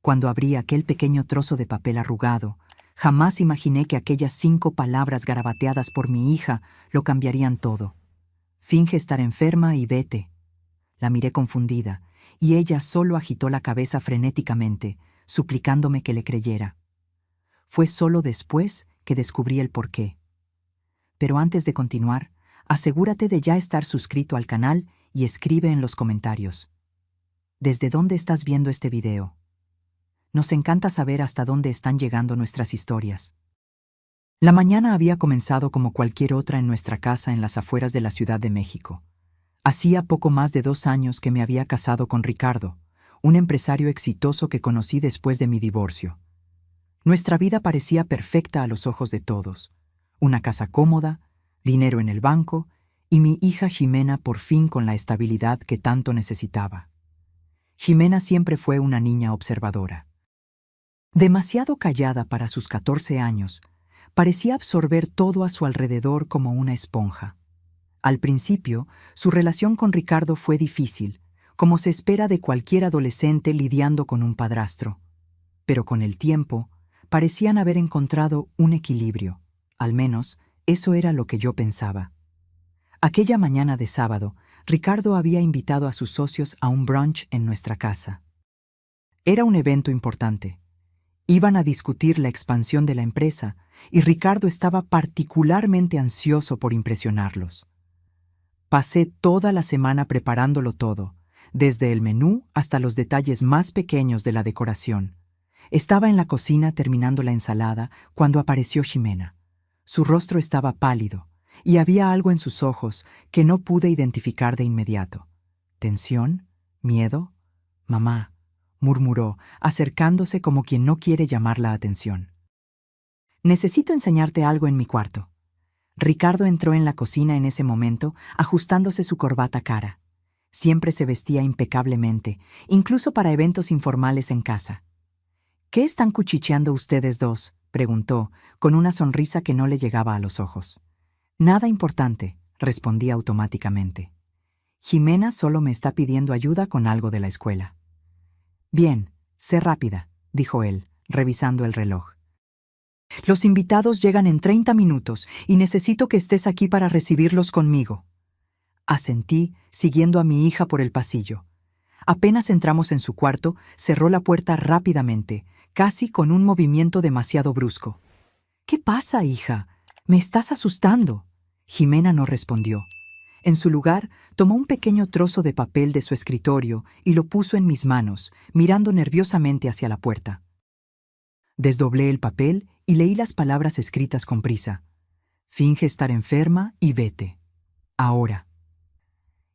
Cuando abrí aquel pequeño trozo de papel arrugado, jamás imaginé que aquellas 5 palabras garabateadas por mi hija lo cambiarían todo. Finge estar enferma y vete. La miré confundida, y ella solo agitó la cabeza frenéticamente, suplicándome que le creyera. Fue solo después que descubrí el porqué. Pero antes de continuar, asegúrate de ya estar suscrito al canal y escribe en los comentarios. ¿Desde dónde estás viendo este video? Nos encanta saber hasta dónde están llegando nuestras historias. La mañana había comenzado como cualquier otra en nuestra casa en las afueras de la Ciudad de México. Hacía poco más de 2 años que me había casado con Ricardo, un empresario exitoso que conocí después de mi divorcio. Nuestra vida parecía perfecta a los ojos de todos. Una casa cómoda, dinero en el banco y mi hija Ximena por fin con la estabilidad que tanto necesitaba. Ximena siempre fue una niña observadora. Demasiado callada para sus 14 años, parecía absorber todo a su alrededor como una esponja. Al principio, su relación con Ricardo fue difícil, como se espera de cualquier adolescente lidiando con un padrastro. Pero con el tiempo, parecían haber encontrado un equilibrio. Al menos, eso era lo que yo pensaba. Aquella mañana de sábado, Ricardo había invitado a sus socios a un brunch en nuestra casa. Era un evento importante. Iban a discutir la expansión de la empresa y Ricardo estaba particularmente ansioso por impresionarlos. Pasé toda la semana preparándolo todo, desde el menú hasta los detalles más pequeños de la decoración. Estaba en la cocina terminando la ensalada cuando apareció Ximena. Su rostro estaba pálido y había algo en sus ojos que no pude identificar de inmediato. ¿Tensión? ¿Miedo? «Mamá», murmuró, acercándose como quien no quiere llamar la atención. «Necesito enseñarte algo en mi cuarto». Ricardo entró en la cocina en ese momento, ajustándose su corbata cara. Siempre se vestía impecablemente, incluso para eventos informales en casa. «¿Qué están cuchicheando ustedes dos?», preguntó, con una sonrisa que no le llegaba a los ojos. «Nada importante», respondí automáticamente. «Ximena solo me está pidiendo ayuda con algo de la escuela». «Bien, sé rápida», dijo él, revisando el reloj. «Los invitados llegan en 30 minutos y necesito que estés aquí para recibirlos conmigo». Asentí, siguiendo a mi hija por el pasillo. Apenas entramos en su cuarto, cerró la puerta rápidamente, casi con un movimiento demasiado brusco. «¿Qué pasa, hija? Me estás asustando». Ximena no respondió. En su lugar, tomó un pequeño trozo de papel de su escritorio y lo puso en mis manos, mirando nerviosamente hacia la puerta. Desdoblé el papel y leí las palabras escritas con prisa. «Finge estar enferma y vete. Ahora».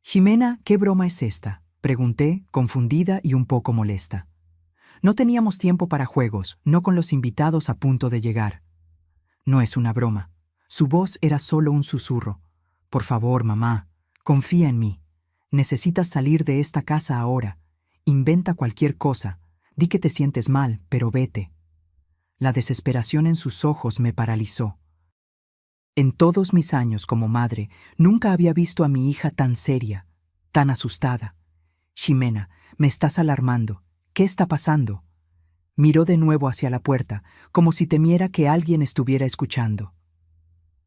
«Ximena, ¿qué broma es esta?», pregunté, confundida y un poco molesta. No teníamos tiempo para juegos, no con los invitados a punto de llegar. «No es una broma». Su voz era solo un susurro. «Por favor, mamá, confía en mí. Necesitas salir de esta casa ahora. Inventa cualquier cosa. Di que te sientes mal, pero vete». La desesperación en sus ojos me paralizó. En todos mis años como madre, nunca había visto a mi hija tan seria, tan asustada. «Ximena, me estás alarmando. ¿Qué está pasando?». Miró de nuevo hacia la puerta, como si temiera que alguien estuviera escuchando.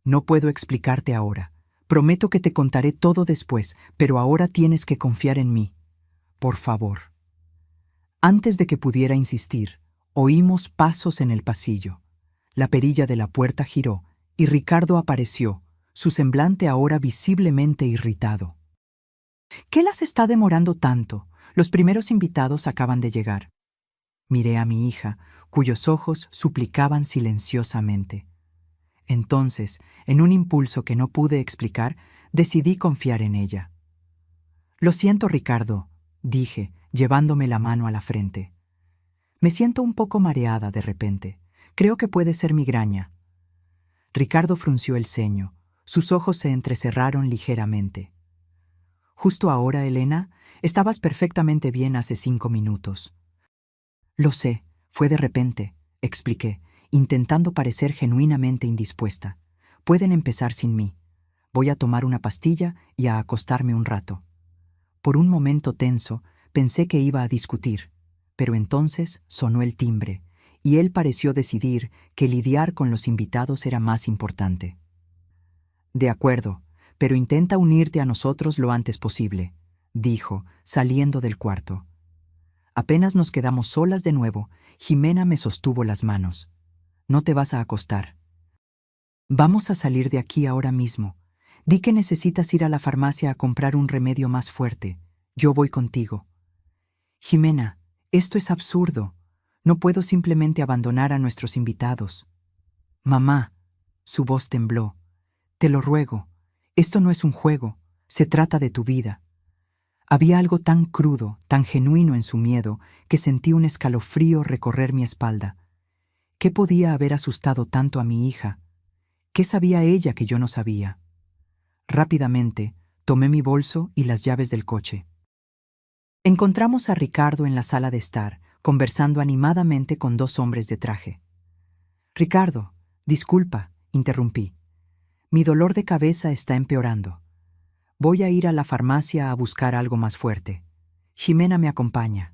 «No puedo explicarte ahora. Prometo que te contaré todo después, pero ahora tienes que confiar en mí. Por favor». Antes de que pudiera insistir, oímos pasos en el pasillo. La perilla de la puerta giró y Ricardo apareció, su semblante ahora visiblemente irritado. «¿Qué las está demorando tanto? Los primeros invitados acaban de llegar». Miré a mi hija, cuyos ojos suplicaban silenciosamente. Entonces, en un impulso que no pude explicar, decidí confiar en ella. «Lo siento, Ricardo», dije, llevándome la mano a la frente. «Me siento un poco mareada de repente. Creo que puede ser migraña». Ricardo frunció el ceño. Sus ojos se entrecerraron ligeramente. «Justo ahora, Elena, estabas perfectamente bien hace 5 minutos». «Lo sé, fue de repente», expliqué, intentando parecer genuinamente indispuesta. «Pueden empezar sin mí. Voy a tomar una pastilla y a acostarme un rato». Por un momento tenso, pensé que iba a discutir, Pero entonces sonó el timbre, y él pareció decidir que lidiar con los invitados era más importante. «De acuerdo, pero intenta unirte a nosotros lo antes posible», dijo, saliendo del cuarto. Apenas nos quedamos solas de nuevo, Jimena me sostuvo las manos. «No te vas a acostar. Vamos a salir de aquí ahora mismo. Di que necesitas ir a la farmacia a comprar un remedio más fuerte. Yo voy contigo». «Jimena, esto es absurdo. No puedo simplemente abandonar a nuestros invitados». «Mamá», su voz tembló, «te lo ruego. Esto no es un juego. Se trata de tu vida». Había algo tan crudo, tan genuino en su miedo, que sentí un escalofrío recorrer mi espalda. ¿Qué podía haber asustado tanto a mi hija? ¿Qué sabía ella que yo no sabía? Rápidamente, tomé mi bolso y las llaves del coche. Encontramos a Ricardo en la sala de estar, conversando animadamente con dos hombres de traje. «Ricardo, disculpa», interrumpí. «Mi dolor de cabeza está empeorando. Voy a ir a la farmacia a buscar algo más fuerte. Jimena me acompaña».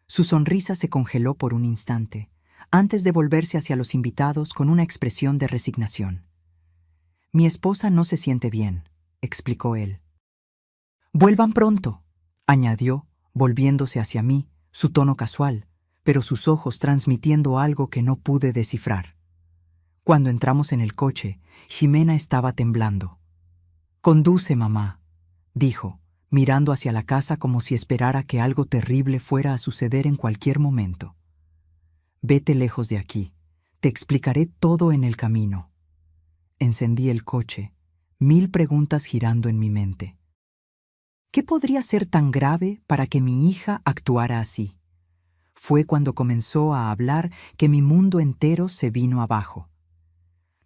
Su sonrisa se congeló por un instante, antes de volverse hacia los invitados con una expresión de resignación. «Mi esposa no se siente bien», explicó él. «Vuelvan pronto», añadió, volviéndose hacia mí, su tono casual, pero sus ojos transmitiendo algo que no pude descifrar. Cuando entramos en el coche, Jimena estaba temblando. «Conduce, mamá», dijo, mirando hacia la casa como si esperara que algo terrible fuera a suceder en cualquier momento. «Vete lejos de aquí. Te explicaré todo en el camino». Encendí el coche, 1000 preguntas girando en mi mente. ¿Qué podría ser tan grave para que mi hija actuara así? Fue cuando comenzó a hablar que mi mundo entero se vino abajo.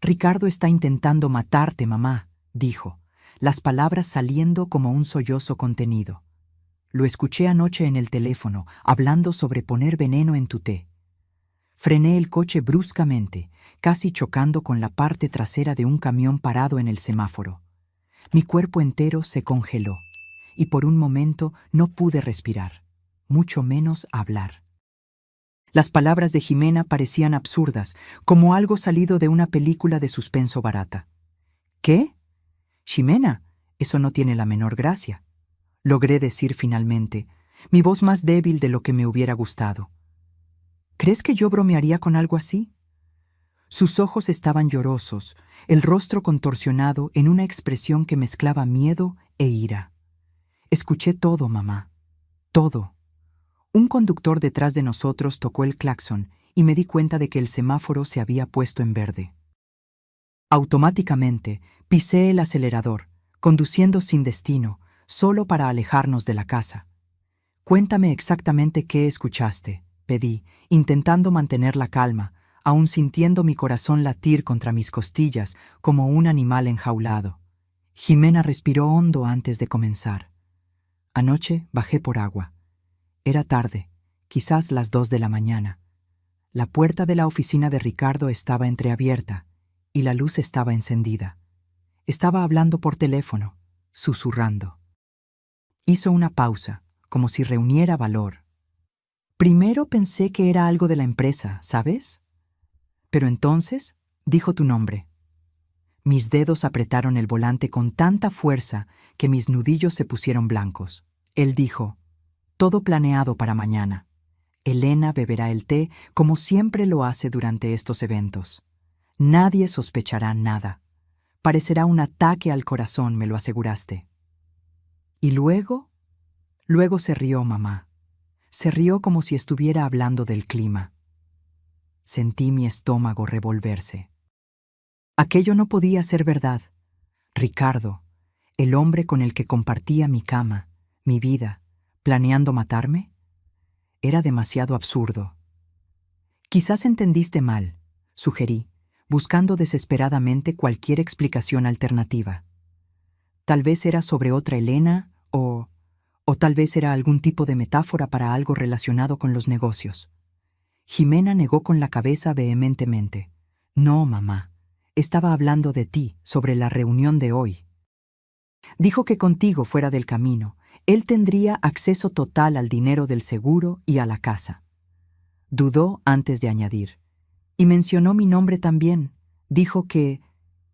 «Ricardo está intentando matarte, mamá», dijo, las palabras saliendo como un sollozo contenido. «Lo escuché anoche en el teléfono, hablando sobre poner veneno en tu té». Frené el coche bruscamente, casi chocando con la parte trasera de un camión parado en el semáforo. Mi cuerpo entero se congeló, y por un momento no pude respirar, mucho menos hablar. Las palabras de Jimena parecían absurdas, como algo salido de una película de suspenso barata. «¿Qué? Ximena, eso no tiene la menor gracia», logré decir finalmente, mi voz más débil de lo que me hubiera gustado. «¿Crees que yo bromearía con algo así?». Sus ojos estaban llorosos, el rostro contorsionado en una expresión que mezclaba miedo e ira. «Escuché todo, mamá. Todo». Un conductor detrás de nosotros tocó el claxon y me di cuenta de que el semáforo se había puesto en verde. Automáticamente, pisé el acelerador, conduciendo sin destino, solo para alejarnos de la casa. «Cuéntame exactamente qué escuchaste», pedí, intentando mantener la calma, aún sintiendo mi corazón latir contra mis costillas como un animal enjaulado. Jimena respiró hondo antes de comenzar. «Anoche bajé por agua. Era tarde, quizás las 2 de la mañana. La puerta de la oficina de Ricardo estaba entreabierta y la luz estaba encendida. Estaba hablando por teléfono, susurrando». Hizo una pausa, como si reuniera valor. «Primero pensé que era algo de la empresa, ¿sabes? Pero entonces dijo tu nombre». Mis dedos apretaron el volante con tanta fuerza que mis nudillos se pusieron blancos. Él dijo: «Todo planeado para mañana. Elena beberá el té como siempre lo hace durante estos eventos. Nadie sospechará nada. Parecerá un ataque al corazón, me lo aseguraste». ¿Y luego? Luego se rió, mamá. Se rió como si estuviera hablando del clima. Sentí mi estómago revolverse. Aquello no podía ser verdad. Ricardo, el hombre con el que compartía mi cama, mi vida, ¿planeando matarme? Era demasiado absurdo. «Quizás entendiste mal», sugerí, buscando desesperadamente cualquier explicación alternativa. Tal vez era sobre otra Elena o tal vez era algún tipo de metáfora para algo relacionado con los negocios. Jimena negó con la cabeza vehementemente. «No, mamá. Estaba hablando de ti, sobre la reunión de hoy. Dijo que contigo fuera del camino, Él tendría acceso total al dinero del seguro y a la casa. Dudó antes de añadir. Y mencionó mi nombre también. Dijo que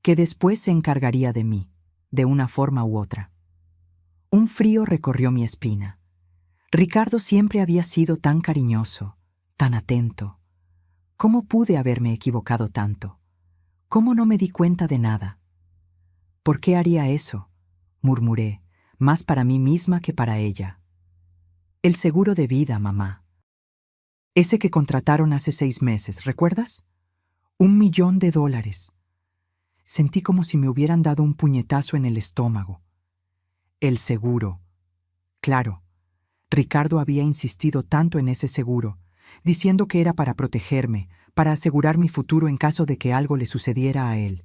después se encargaría de mí, de una forma u otra. Un frío recorrió mi espina. Ricardo siempre había sido tan cariñoso, tan atento. ¿Cómo pude haberme equivocado tanto? ¿Cómo no me di cuenta de nada? ¿Por qué haría eso?, murmuré, más para mí misma que para ella. El seguro de vida, mamá. Ese que contrataron hace 6 meses, ¿recuerdas? $1.000.000. Sentí como si me hubieran dado un puñetazo en el estómago. El seguro. Claro, Ricardo había insistido tanto en ese seguro, diciendo que era para protegerme, para asegurar mi futuro en caso de que algo le sucediera a él.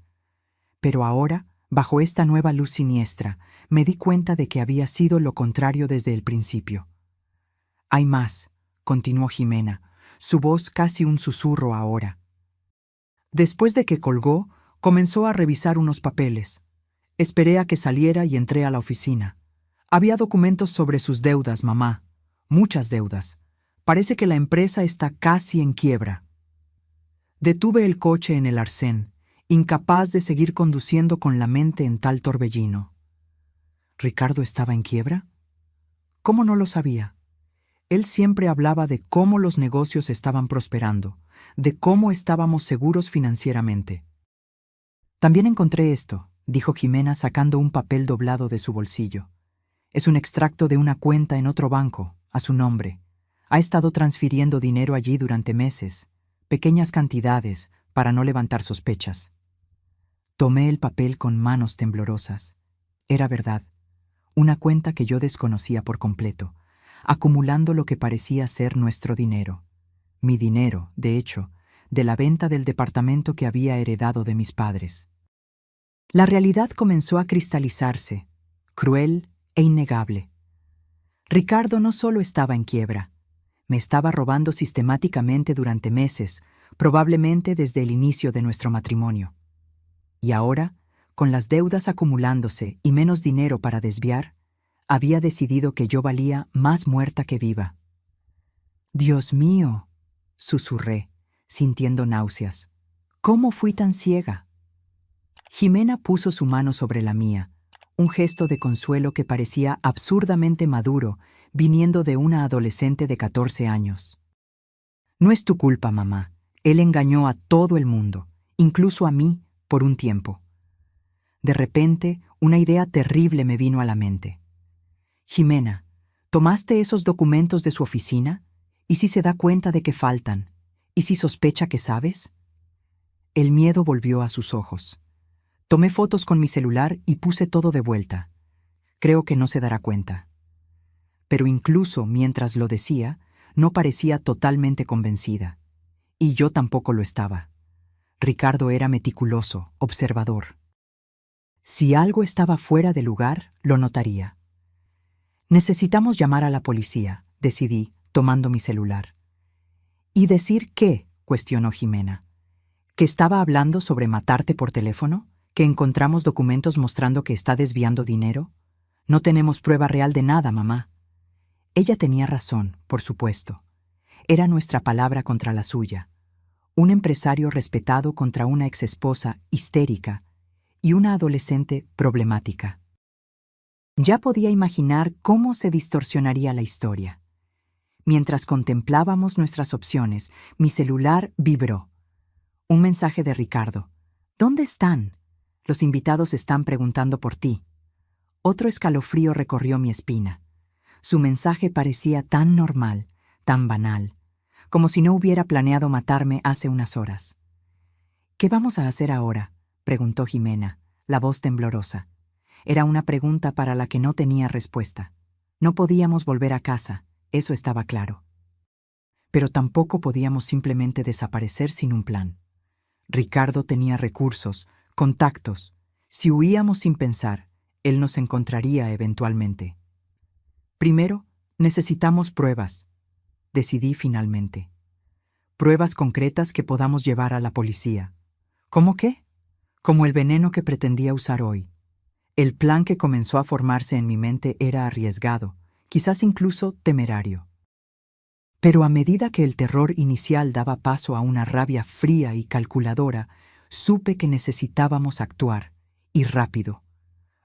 Pero ahora, bajo esta nueva luz siniestra, me di cuenta de que había sido lo contrario desde el principio. Hay más, continuó Jimena, su voz casi un susurro ahora. Después de que colgó, comenzó a revisar unos papeles. Esperé a que saliera y entré a la oficina. Había documentos sobre sus deudas, mamá. Muchas deudas. Parece que la empresa está casi en quiebra. Detuve el coche en el arcén, incapaz de seguir conduciendo con la mente en tal torbellino. ¿Ricardo estaba en quiebra? ¿Cómo no lo sabía? Él siempre hablaba de cómo los negocios estaban prosperando, de cómo estábamos seguros financieramente. También encontré esto, dijo Jimena sacando un papel doblado de su bolsillo. Es un extracto de una cuenta en otro banco, a su nombre. Ha estado transfiriendo dinero allí durante meses, pequeñas cantidades, para no levantar sospechas. Tomé el papel con manos temblorosas. Era verdad, una cuenta que yo desconocía por completo, acumulando lo que parecía ser nuestro dinero. Mi dinero, de hecho, de la venta del departamento que había heredado de mis padres. La realidad comenzó a cristalizarse, cruel e innegable. Ricardo no solo estaba en quiebra, me estaba robando sistemáticamente durante meses, probablemente desde el inicio de nuestro matrimonio. Y ahora, con las deudas acumulándose y menos dinero para desviar, había decidido que yo valía más muerta que viva. «Dios mío», susurré, sintiendo náuseas. «¿Cómo fui tan ciega?». Jimena puso su mano sobre la mía, un gesto de consuelo que parecía absurdamente maduro, viniendo de una adolescente de 14 años. «No es tu culpa, mamá. Él engañó a todo el mundo, incluso a mí, por un tiempo». De repente, una idea terrible me vino a la mente. «Jimena, ¿tomaste esos documentos de su oficina? ¿Y si se da cuenta de que faltan? ¿Y si sospecha que sabes?». El miedo volvió a sus ojos. Tomé fotos con mi celular y puse todo de vuelta. Creo que no se dará cuenta. Pero incluso mientras lo decía, no parecía totalmente convencida. Y yo tampoco lo estaba. Ricardo era meticuloso, observador. Si algo estaba fuera de lugar, lo notaría. «Necesitamos llamar a la policía», decidí, tomando mi celular. «¿Y decir qué?», cuestionó Jimena. ¿Que estaba hablando sobre matarte por teléfono? ¿Que encontramos documentos mostrando que está desviando dinero? No tenemos prueba real de nada, mamá». Ella tenía razón, por supuesto. Era nuestra palabra contra la suya. Un empresario respetado contra una exesposa histérica y una adolescente problemática. Ya podía imaginar cómo se distorsionaría la historia. Mientras contemplábamos nuestras opciones, mi celular vibró. Un mensaje de Ricardo. «¿Dónde están? Los invitados están preguntando por ti». Otro escalofrío recorrió mi espina. Su mensaje parecía tan normal, tan banal, como si no hubiera planeado matarme hace unas horas. «¿Qué vamos a hacer ahora?», preguntó Jimena, la voz temblorosa. Era una pregunta para la que no tenía respuesta. No podíamos volver a casa, eso estaba claro. Pero tampoco podíamos simplemente desaparecer sin un plan. Ricardo tenía recursos, contactos. Si huíamos sin pensar, él nos encontraría eventualmente. «Primero, necesitamos pruebas», decidí finalmente. «Pruebas concretas que podamos llevar a la policía». «¿Cómo qué?». «Como el veneno que pretendía usar hoy. El plan que comenzó a formarse en mi mente era arriesgado, quizás incluso temerario. Pero a medida que el terror inicial daba paso a una rabia fría y calculadora, supe que necesitábamos actuar, y rápido.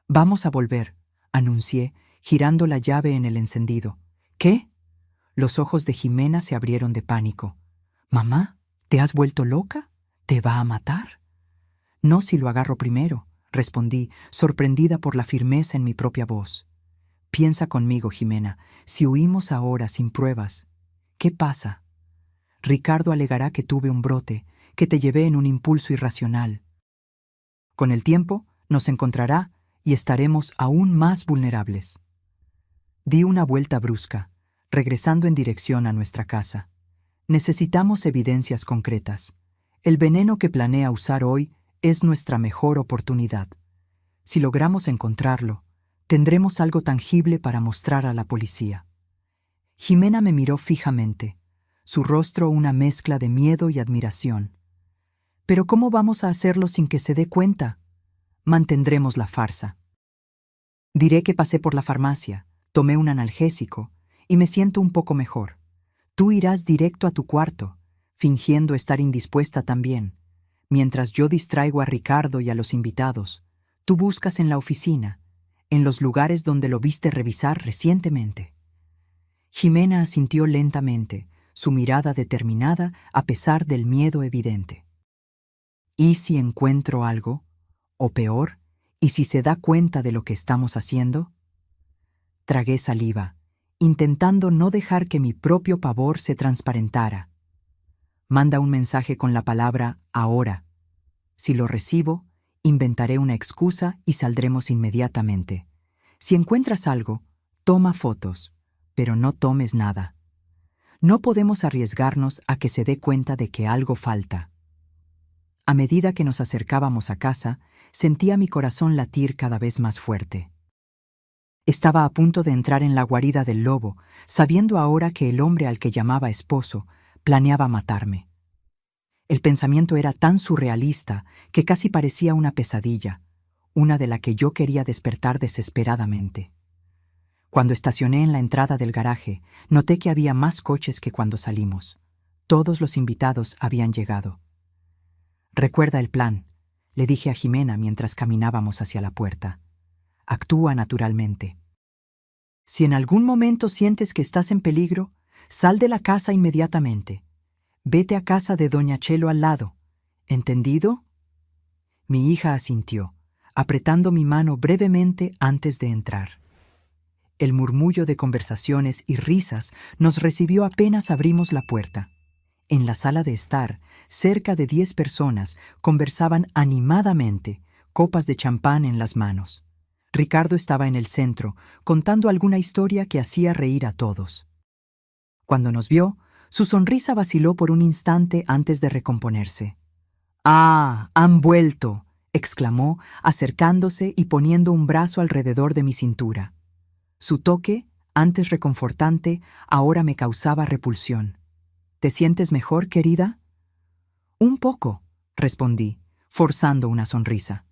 «Vamos a volver», anuncié, girando la llave en el encendido. «¿Qué?». Los ojos de Jimena se abrieron de pánico. «Mamá, ¿te has vuelto loca? ¿Te va a matar?». «No si lo agarro primero», respondí, sorprendida por la firmeza en mi propia voz. «Piensa conmigo, Jimena, si huimos ahora sin pruebas, ¿qué pasa? Ricardo alegará que tuve un brote, que te llevé en un impulso irracional. Con el tiempo, nos encontrará y estaremos aún más vulnerables». Di una vuelta brusca, regresando en dirección a nuestra casa. Necesitamos evidencias concretas. El veneno que planea usar hoy es nuestra mejor oportunidad. Si logramos encontrarlo, tendremos algo tangible para mostrar a la policía. Jimena me miró fijamente, su rostro una mezcla de miedo y admiración. «¿Pero cómo vamos a hacerlo sin que se dé cuenta?». «Mantendremos la farsa. Diré que pasé por la farmacia, tomé un analgésico y me siento un poco mejor. Tú irás directo a tu cuarto, fingiendo estar indispuesta también. Mientras yo distraigo a Ricardo y a los invitados, tú buscas en la oficina, en los lugares donde lo viste revisar recientemente». Jimena asintió lentamente, su mirada determinada a pesar del miedo evidente. «¿Y si encuentro algo? O peor, ¿y si se da cuenta de lo que estamos haciendo?». Tragué saliva, intentando no dejar que mi propio pavor se transparentara. «Manda un mensaje con la palabra ahora. Si lo recibo, inventaré una excusa y saldremos inmediatamente. Si encuentras algo, toma fotos, pero no tomes nada. No podemos arriesgarnos a que se dé cuenta de que algo falta». A medida que nos acercábamos a casa, sentía mi corazón latir cada vez más fuerte. Estaba a punto de entrar en la guarida del lobo, sabiendo ahora que el hombre al que llamaba esposo planeaba matarme. El pensamiento era tan surrealista que casi parecía una pesadilla, una de la que yo quería despertar desesperadamente. Cuando estacioné en la entrada del garaje, noté que había más coches que cuando salimos. Todos los invitados habían llegado. «Recuerda el plan», le dije a Jimena mientras caminábamos hacia la puerta. «Actúa naturalmente. Si en algún momento sientes que estás en peligro, sal de la casa inmediatamente. Vete a casa de doña Chelo al lado. ¿Entendido?». Mi hija asintió, apretando mi mano brevemente antes de entrar. El murmullo de conversaciones y risas nos recibió apenas abrimos la puerta. En la sala de estar, cerca de 10 personas conversaban animadamente, copas de champán en las manos. Ricardo estaba en el centro, contando alguna historia que hacía reír a todos. Cuando nos vio, su sonrisa vaciló por un instante antes de recomponerse. «¡Ah, han vuelto!», exclamó, acercándose y poniendo un brazo alrededor de mi cintura. Su toque, antes reconfortante, ahora me causaba repulsión. «¿Te sientes mejor, querida?». «Un poco», respondí, forzando una sonrisa.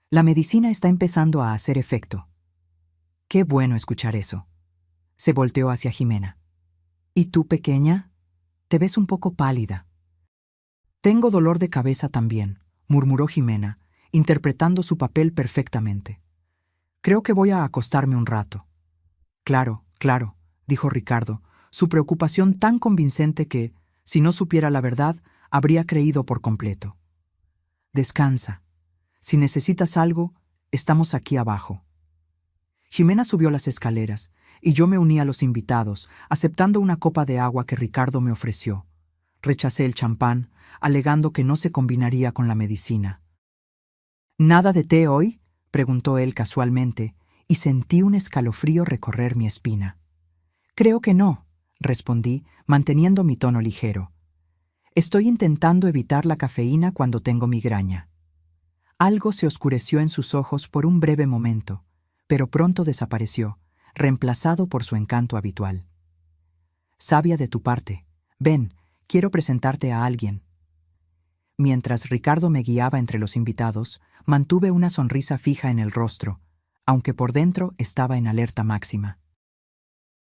«La medicina está empezando a hacer efecto». «Qué bueno escuchar eso». Se volteó hacia Jimena. «¿Y tú, pequeña? Te ves un poco pálida». «Tengo dolor de cabeza también», murmuró Jimena, interpretando su papel perfectamente. «Creo que voy a acostarme un rato». «Claro, claro», dijo Ricardo, su preocupación tan convincente que, si no supiera la verdad, habría creído por completo. «Descansa. Si necesitas algo, estamos aquí abajo». Jimena subió las escaleras, y yo me uní a los invitados, aceptando una copa de agua que Ricardo me ofreció. Rechacé el champán, alegando que no se combinaría con la medicina. «¿Nada de té hoy?», preguntó él casualmente, y sentí un escalofrío recorrer mi espina. «Creo que no», respondí, manteniendo mi tono ligero. «Estoy intentando evitar la cafeína cuando tengo migraña». Algo se oscureció en sus ojos por un breve momento, pero pronto desapareció, reemplazado por su encanto habitual. «Sabia de tu parte. Ven, quiero presentarte a alguien». Mientras Ricardo me guiaba entre los invitados, mantuve una sonrisa fija en el rostro, aunque por dentro estaba en alerta máxima.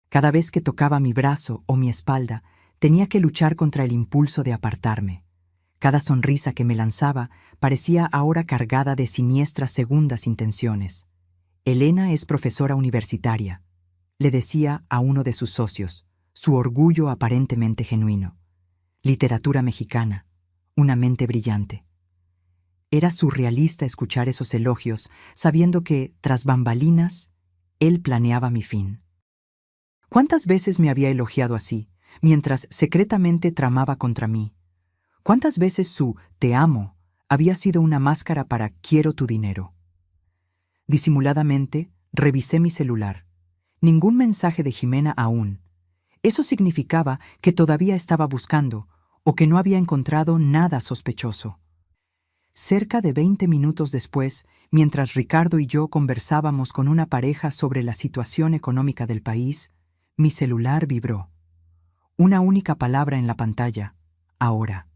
Cada vez que tocaba mi brazo o mi espalda, tenía que luchar contra el impulso de apartarme. Cada sonrisa que me lanzaba parecía ahora cargada de siniestras segundas intenciones. Elena es profesora universitaria, le decía a uno de sus socios, su orgullo aparentemente genuino. Literatura mexicana, una mente brillante. Era surrealista escuchar esos elogios, sabiendo que, tras bambalinas, él planeaba mi fin. ¿Cuántas veces me había elogiado así, mientras secretamente tramaba contra mí? ¿Cuántas veces su «te amo» había sido una máscara para «quiero tu dinero»? Disimuladamente, revisé mi celular. Ningún mensaje de Jimena aún. Eso significaba que todavía estaba buscando, o que no había encontrado nada sospechoso. Cerca de 20 minutos después, mientras Ricardo y yo conversábamos con una pareja sobre la situación económica del país, mi celular vibró. Una única palabra en la pantalla: ahora.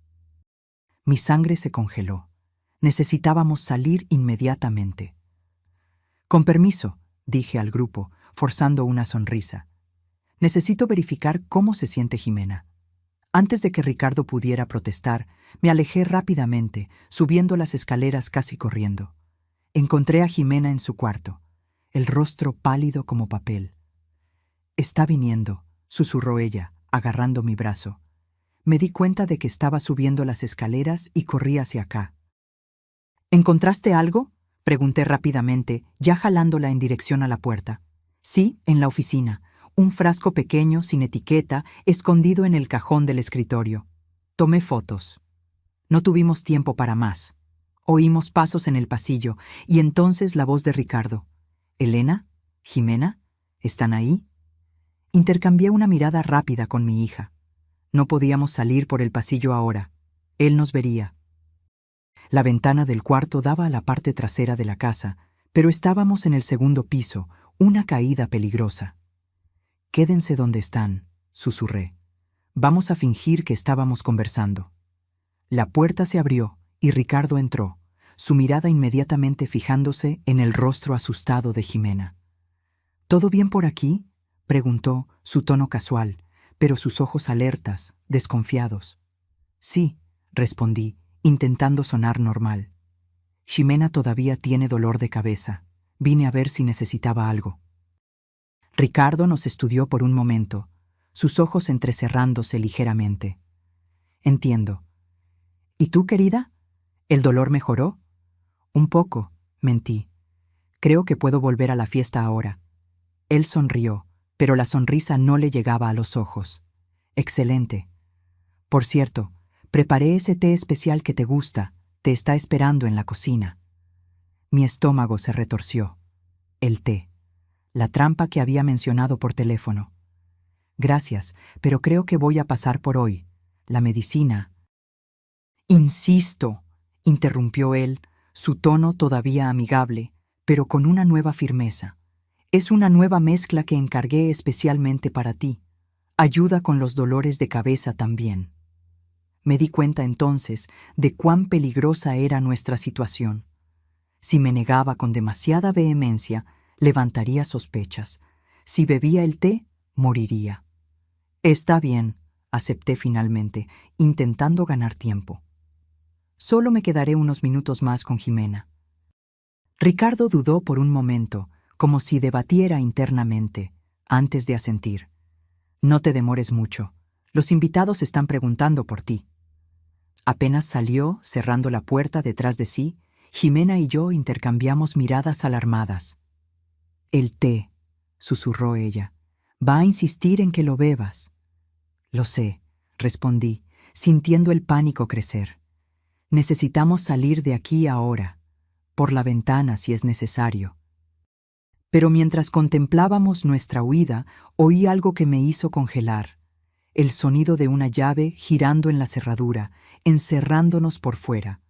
Mi sangre se congeló. Necesitábamos salir inmediatamente. Con permiso, dije al grupo, forzando una sonrisa. Necesito verificar cómo se siente Jimena. Antes de que Ricardo pudiera protestar, me alejé rápidamente, subiendo las escaleras casi corriendo. Encontré a Jimena en su cuarto, el rostro pálido como papel. «Está viniendo», susurró ella, agarrando mi brazo. Me di cuenta de que estaba subiendo las escaleras y corrí hacia acá. «¿Encontraste algo?», pregunté rápidamente, ya jalándola en dirección a la puerta. «Sí, en la oficina. Un frasco pequeño, sin etiqueta, escondido en el cajón del escritorio. Tomé fotos». No tuvimos tiempo para más. Oímos pasos en el pasillo, y entonces la voz de Ricardo. «¿Elena? ¿Jimena? ¿Están ahí?». Intercambié una mirada rápida con mi hija. No podíamos salir por el pasillo ahora. Él nos vería. La ventana del cuarto daba a la parte trasera de la casa, pero estábamos en el segundo piso, una caída peligrosa. «Quédense donde están», susurré. «Vamos a fingir que estábamos conversando». La puerta se abrió y Ricardo entró, su mirada inmediatamente fijándose en el rostro asustado de Jimena. «¿Todo bien por aquí?», preguntó, su tono casual, pero sus ojos alertas, desconfiados. «Sí», respondí, intentando sonar normal. «Jimena todavía tiene dolor de cabeza. Vine a ver si necesitaba algo». Ricardo nos estudió por un momento, sus ojos entrecerrándose ligeramente. «Entiendo. ¿Y tú, querida? ¿El dolor mejoró?» «Un poco», mentí. «Creo que puedo volver a la fiesta ahora». Él sonrió, pero la sonrisa no le llegaba a los ojos. «Excelente. Por cierto, preparé ese té especial que te gusta. Te está esperando en la cocina». Mi estómago se retorció. El té. La trampa que había mencionado por teléfono. «Gracias, pero creo que voy a pasar por hoy. La medicina». «Insisto», interrumpió él, su tono todavía amigable, pero con una nueva firmeza. «Es una nueva mezcla que encargué especialmente para ti. Ayuda con los dolores de cabeza también». Me di cuenta entonces de cuán peligrosa era nuestra situación. Si me negaba con demasiada vehemencia, levantaría sospechas. Si bebía el té, moriría. «Está bien», acepté finalmente, intentando ganar tiempo. «Solo me quedaré unos minutos más con Jimena». Ricardo dudó por un momento, como si debatiera internamente, antes de asentir. «No te demores mucho. Los invitados están preguntando por ti». Apenas salió, cerrando la puerta detrás de sí, Jimena y yo intercambiamos miradas alarmadas. «El té», susurró ella. «Va a insistir en que lo bebas». «Lo sé», respondí, sintiendo el pánico crecer. «Necesitamos salir de aquí ahora, por la ventana si es necesario». Pero mientras contemplábamos nuestra huida, oí algo que me hizo congelar. El sonido de una llave girando en la cerradura, encerrándonos por fuera.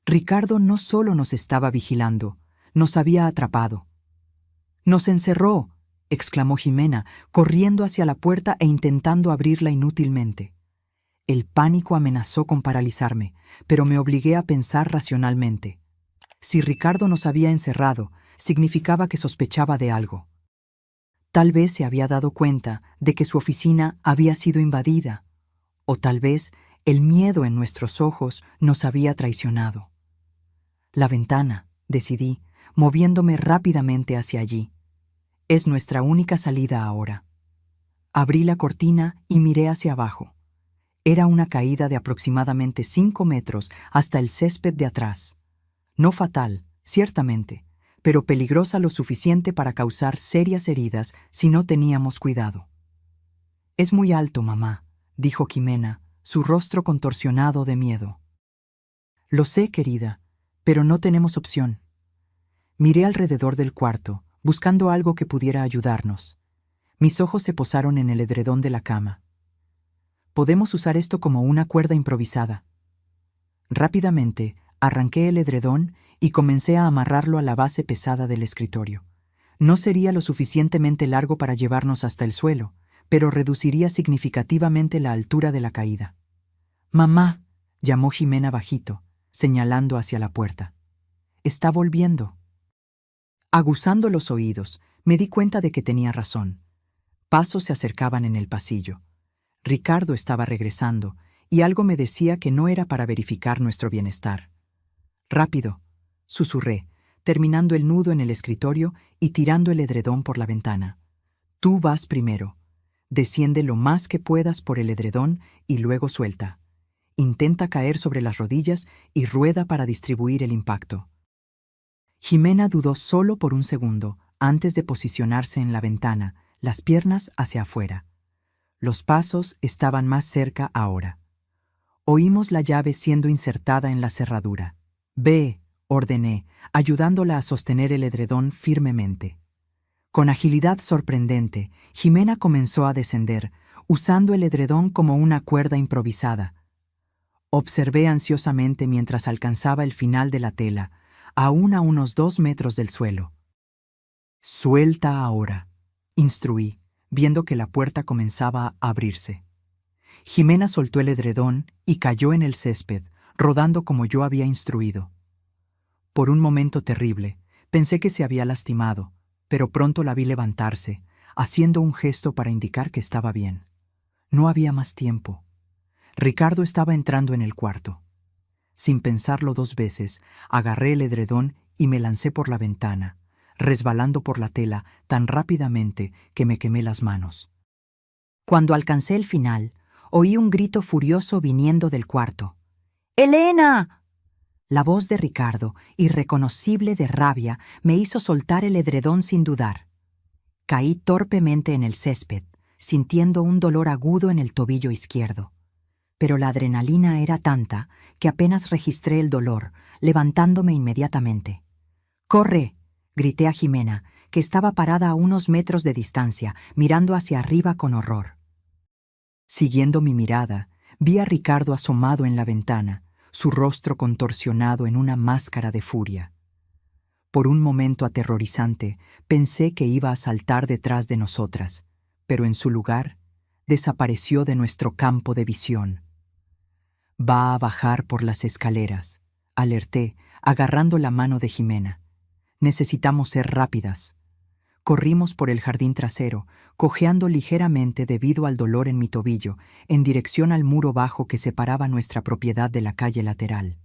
Ricardo no solo nos estaba vigilando, nos había atrapado. «¡Nos encerró!», exclamó Jimena, corriendo hacia la puerta e intentando abrirla inútilmente. El pánico amenazó con paralizarme, pero me obligué a pensar racionalmente. Si Ricardo nos había encerrado, significaba que sospechaba de algo. Tal vez se había dado cuenta de que su oficina había sido invadida, o tal vez el miedo en nuestros ojos nos había traicionado. La ventana, decidí, moviéndome rápidamente hacia allí. Es nuestra única salida ahora. Abrí la cortina y miré hacia abajo. Era una caída de aproximadamente 5 metros hasta el césped de atrás. No fatal, ciertamente, pero peligrosa lo suficiente para causar serias heridas si no teníamos cuidado. «Es muy alto, mamá», dijo Jimena, su rostro contorsionado de miedo. «Lo sé, querida, pero no tenemos opción». Miré alrededor del cuarto, buscando algo que pudiera ayudarnos. Mis ojos se posaron en el edredón de la cama. «Podemos usar esto como una cuerda improvisada». Rápidamente, arranqué el edredón y comencé a amarrarlo a la base pesada del escritorio. No sería lo suficientemente largo para llevarnos hasta el suelo, pero reduciría significativamente la altura de la caída. «Mamá», llamó Jimena bajito, señalando hacia la puerta. «Está volviendo». Aguzando los oídos, me di cuenta de que tenía razón. Pasos se acercaban en el pasillo. Ricardo estaba regresando, y algo me decía que no era para verificar nuestro bienestar. «Rápido», susurré, terminando el nudo en el escritorio y tirando el edredón por la ventana. «Tú vas primero. Desciende lo más que puedas por el edredón y luego suelta. Intenta caer sobre las rodillas y rueda para distribuir el impacto». Jimena dudó solo por un segundo antes de posicionarse en la ventana, las piernas hacia afuera. Los pasos estaban más cerca ahora. Oímos la llave siendo insertada en la cerradura. «Ve», ordené, ayudándola a sostener el edredón firmemente. Con agilidad sorprendente, Jimena comenzó a descender, usando el edredón como una cuerda improvisada. Observé ansiosamente mientras alcanzaba el final de la tela, aún a unos 2 metros del suelo. «Suelta ahora», instruí, viendo que la puerta comenzaba a abrirse. Jimena soltó el edredón y cayó en el césped, rodando como yo había instruido. Por un momento terrible, pensé que se había lastimado, pero pronto la vi levantarse, haciendo un gesto para indicar que estaba bien. No había más tiempo. Ricardo estaba entrando en el cuarto. Sin pensarlo 2 veces, agarré el edredón y me lancé por la ventana, resbalando por la tela tan rápidamente que me quemé las manos. Cuando alcancé el final, oí un grito furioso viniendo del cuarto. «¡Elena!». La voz de Ricardo, irreconocible de rabia, me hizo soltar el edredón sin dudar. Caí torpemente en el césped, sintiendo un dolor agudo en el tobillo izquierdo. Pero la adrenalina era tanta que apenas registré el dolor, levantándome inmediatamente. «¡Corre!», grité a Jimena, que estaba parada a unos metros de distancia, mirando hacia arriba con horror. Siguiendo mi mirada, vi a Ricardo asomado en la ventana, su rostro contorsionado en una máscara de furia. Por un momento aterrorizante, pensé que iba a saltar detrás de nosotras, pero en su lugar, desapareció de nuestro campo de visión. «Va a bajar por las escaleras», alerté, agarrando la mano de Jimena. «Necesitamos ser rápidas». Corrimos por el jardín trasero, cojeando ligeramente debido al dolor en mi tobillo, en dirección al muro bajo que separaba nuestra propiedad de la calle lateral.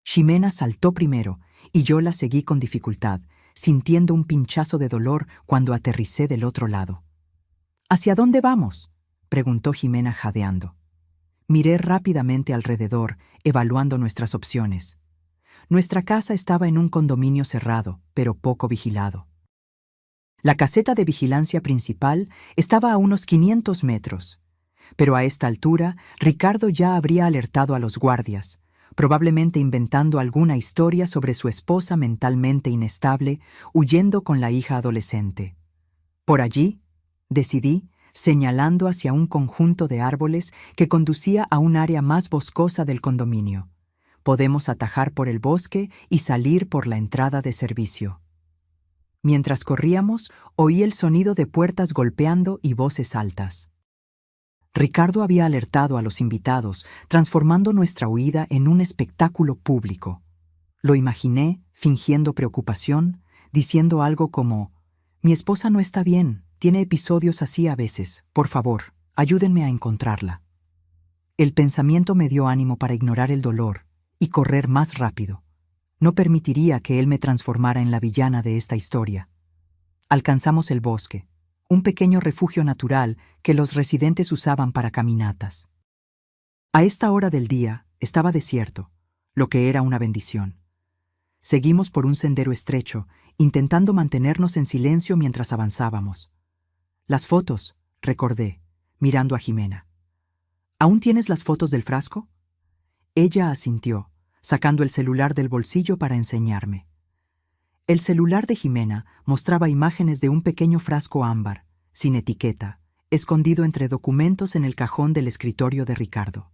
Jimena saltó primero, y yo la seguí con dificultad, sintiendo un pinchazo de dolor cuando aterricé del otro lado. «¿Hacia dónde vamos?», preguntó Jimena jadeando. Miré rápidamente alrededor, evaluando nuestras opciones. Nuestra casa estaba en un condominio cerrado, pero poco vigilado. La caseta de vigilancia principal estaba a unos 500 metros, pero a esta altura Ricardo ya habría alertado a los guardias, probablemente inventando alguna historia sobre su esposa mentalmente inestable, huyendo con la hija adolescente. Por allí, decidí, señalando hacia un conjunto de árboles que conducía a un área más boscosa del condominio. Podemos atajar por el bosque y salir por la entrada de servicio. Mientras corríamos, oí el sonido de puertas golpeando y voces altas. Ricardo había alertado a los invitados, transformando nuestra huida en un espectáculo público. Lo imaginé, fingiendo preocupación, diciendo algo como: «Mi esposa no está bien, tiene episodios así a veces, por favor, ayúdenme a encontrarla». El pensamiento me dio ánimo para ignorar el dolor y correr más rápido. No permitiría que él me transformara en la villana de esta historia. Alcanzamos el bosque, un pequeño refugio natural que los residentes usaban para caminatas. A esta hora del día estaba desierto, lo que era una bendición. Seguimos por un sendero estrecho, intentando mantenernos en silencio mientras avanzábamos. «Las fotos», recordé, mirando a Jimena. «¿Aún tienes las fotos del frasco?» Ella asintió, sacando el celular del bolsillo para enseñarme. El celular de Jimena mostraba imágenes de un pequeño frasco ámbar, sin etiqueta, escondido entre documentos en el cajón del escritorio de Ricardo.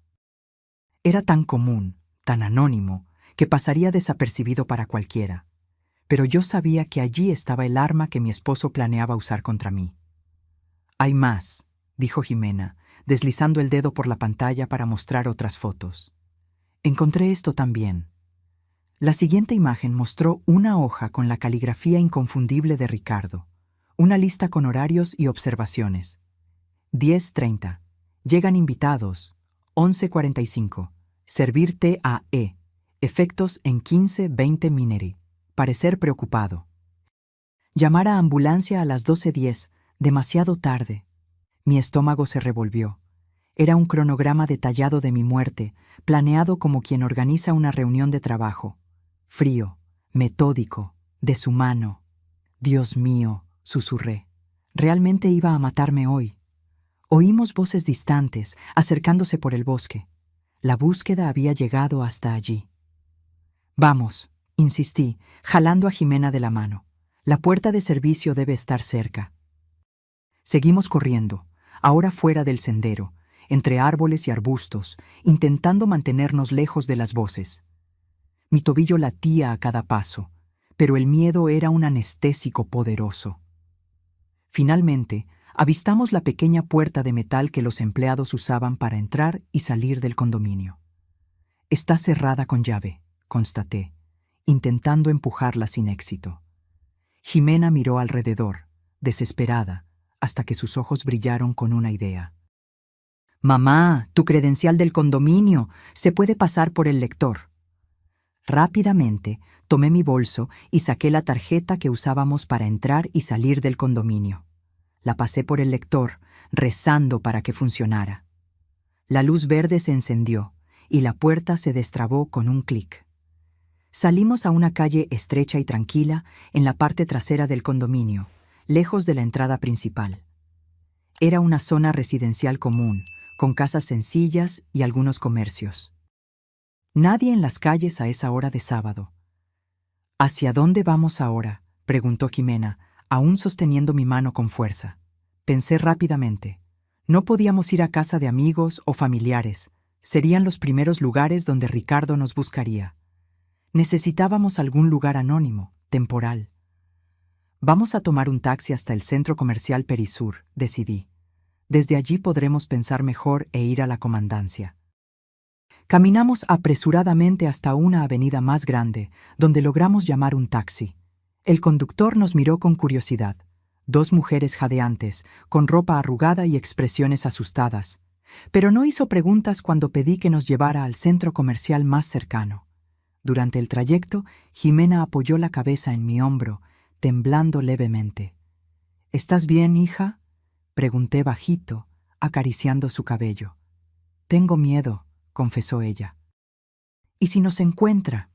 Era tan común, tan anónimo, que pasaría desapercibido para cualquiera. Pero yo sabía que allí estaba el arma que mi esposo planeaba usar contra mí. «Hay más», dijo Jimena, deslizando el dedo por la pantalla para mostrar otras fotos. «Encontré esto también». La siguiente imagen mostró una hoja con la caligrafía inconfundible de Ricardo, una lista con horarios y observaciones. 10:30. Llegan invitados. 11:45. Servir TAE. Efectos en 15-20 mineri. Parecer preocupado. Llamar a ambulancia a las 12:10. Demasiado tarde. Mi estómago se revolvió. Era un cronograma detallado de mi muerte, planeado como quien organiza una reunión de trabajo. Frío, metódico, deshumano. «Dios mío», susurré. «Realmente iba a matarme hoy». Oímos voces distantes, acercándose por el bosque. La búsqueda había llegado hasta allí. «Vamos», insistí, jalando a Jimena de la mano. «La puerta de servicio debe estar cerca». Seguimos corriendo, ahora fuera del sendero, entre árboles y arbustos, intentando mantenernos lejos de las voces. Mi tobillo latía a cada paso, pero el miedo era un anestésico poderoso. Finalmente, avistamos la pequeña puerta de metal que los empleados usaban para entrar y salir del condominio. «Está cerrada con llave», constaté, intentando empujarla sin éxito. Jimena miró alrededor, desesperada, hasta que sus ojos brillaron con una idea. «Mamá, tu credencial del condominio se puede pasar por el lector». Rápidamente tomé mi bolso y saqué la tarjeta que usábamos para entrar y salir del condominio. La pasé por el lector, rezando para que funcionara. La luz verde se encendió y la puerta se destrabó con un clic. Salimos a una calle estrecha y tranquila en la parte trasera del condominio, lejos de la entrada principal. Era una zona residencial común, con casas sencillas y algunos comercios. Nadie en las calles a esa hora de sábado. «¿Hacia dónde vamos ahora?», preguntó Jimena, aún sosteniendo mi mano con fuerza. Pensé rápidamente. No podíamos ir a casa de amigos o familiares. Serían los primeros lugares donde Ricardo nos buscaría. Necesitábamos algún lugar anónimo, temporal. «Vamos a tomar un taxi hasta el centro comercial Perisur», decidí. «Desde allí podremos pensar mejor e ir a la comandancia». Caminamos apresuradamente hasta una avenida más grande, donde logramos llamar un taxi. El conductor nos miró con curiosidad. 2 mujeres jadeantes, con ropa arrugada y expresiones asustadas. Pero no hizo preguntas cuando pedí que nos llevara al centro comercial más cercano. Durante el trayecto, Jimena apoyó la cabeza en mi hombro, temblando levemente. «¿Estás bien, hija?», pregunté bajito, acariciando su cabello. «Tengo miedo», confesó ella. «¿Y si nos encuentra?»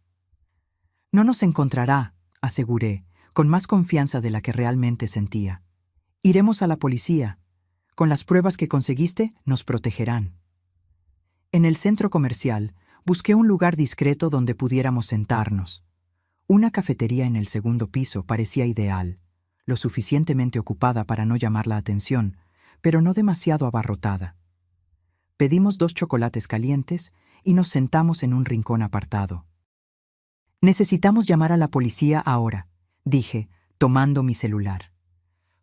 «No nos encontrará», aseguré, con más confianza de la que realmente sentía. «Iremos a la policía. Con las pruebas que conseguiste, nos protegerán». En el centro comercial, busqué un lugar discreto donde pudiéramos sentarnos. Una cafetería en el segundo piso parecía ideal, lo suficientemente ocupada para no llamar la atención, pero no demasiado abarrotada. Pedimos 2 chocolates calientes y nos sentamos en un rincón apartado. «Necesitamos llamar a la policía ahora», dije, tomando mi celular.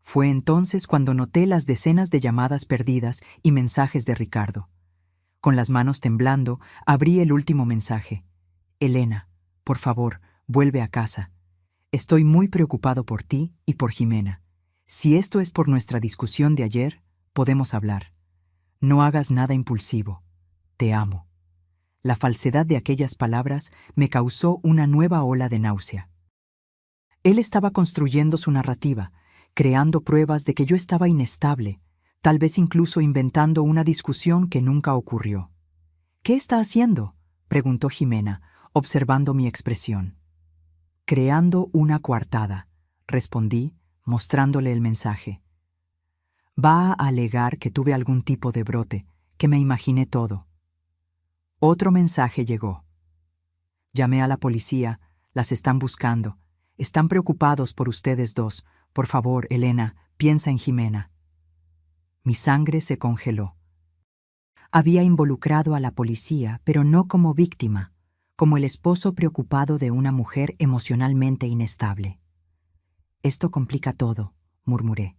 Fue entonces cuando noté las decenas de llamadas perdidas y mensajes de Ricardo. Con las manos temblando, abrí el último mensaje. «Elena, por favor, vuelve a casa. Estoy muy preocupado por ti y por Jimena. Si esto es por nuestra discusión de ayer, podemos hablar. No hagas nada impulsivo. Te amo. La falsedad de aquellas palabras me causó una nueva ola de náusea. Él estaba construyendo su narrativa, creando pruebas de que yo estaba inestable, tal vez incluso inventando una discusión que nunca ocurrió. ¿Qué está haciendo?, preguntó Jimena, observando mi expresión. Creando una coartada, respondí, mostrándole el mensaje. Va a alegar que tuve algún tipo de brote, que me imaginé todo. Otro mensaje llegó. Llamé a la policía, las están buscando. Están preocupados por ustedes dos. Por favor, Elena, piensa en Jimena. Mi sangre se congeló. Había involucrado a la policía, pero no como víctima, como el esposo preocupado de una mujer emocionalmente inestable. Esto complica todo, murmuré.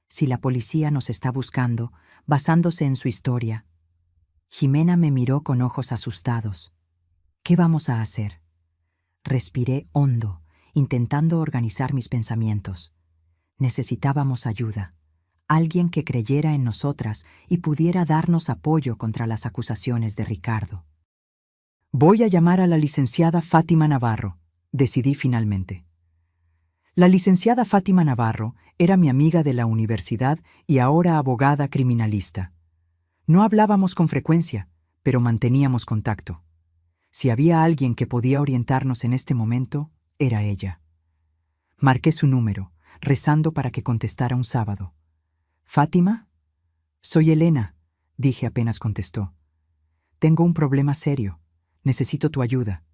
Si la policía nos está buscando, basándose en su historia. Jimena me miró con ojos asustados. ¿Qué vamos a hacer? Respiré hondo, intentando organizar mis pensamientos. Necesitábamos ayuda, alguien que creyera en nosotras y pudiera darnos apoyo contra las acusaciones de Ricardo. Voy a llamar a la licenciada Fátima Navarro, decidí finalmente. La licenciada Fátima Navarro era mi amiga de la universidad y ahora abogada criminalista. No hablábamos con frecuencia, pero manteníamos contacto. Si había alguien que podía orientarnos en este momento, era ella. Marqué su número, rezando para que contestara un sábado. ¿Fátima? Soy Elena, dije apenas contestó. Tengo un problema serio. Necesito tu ayuda.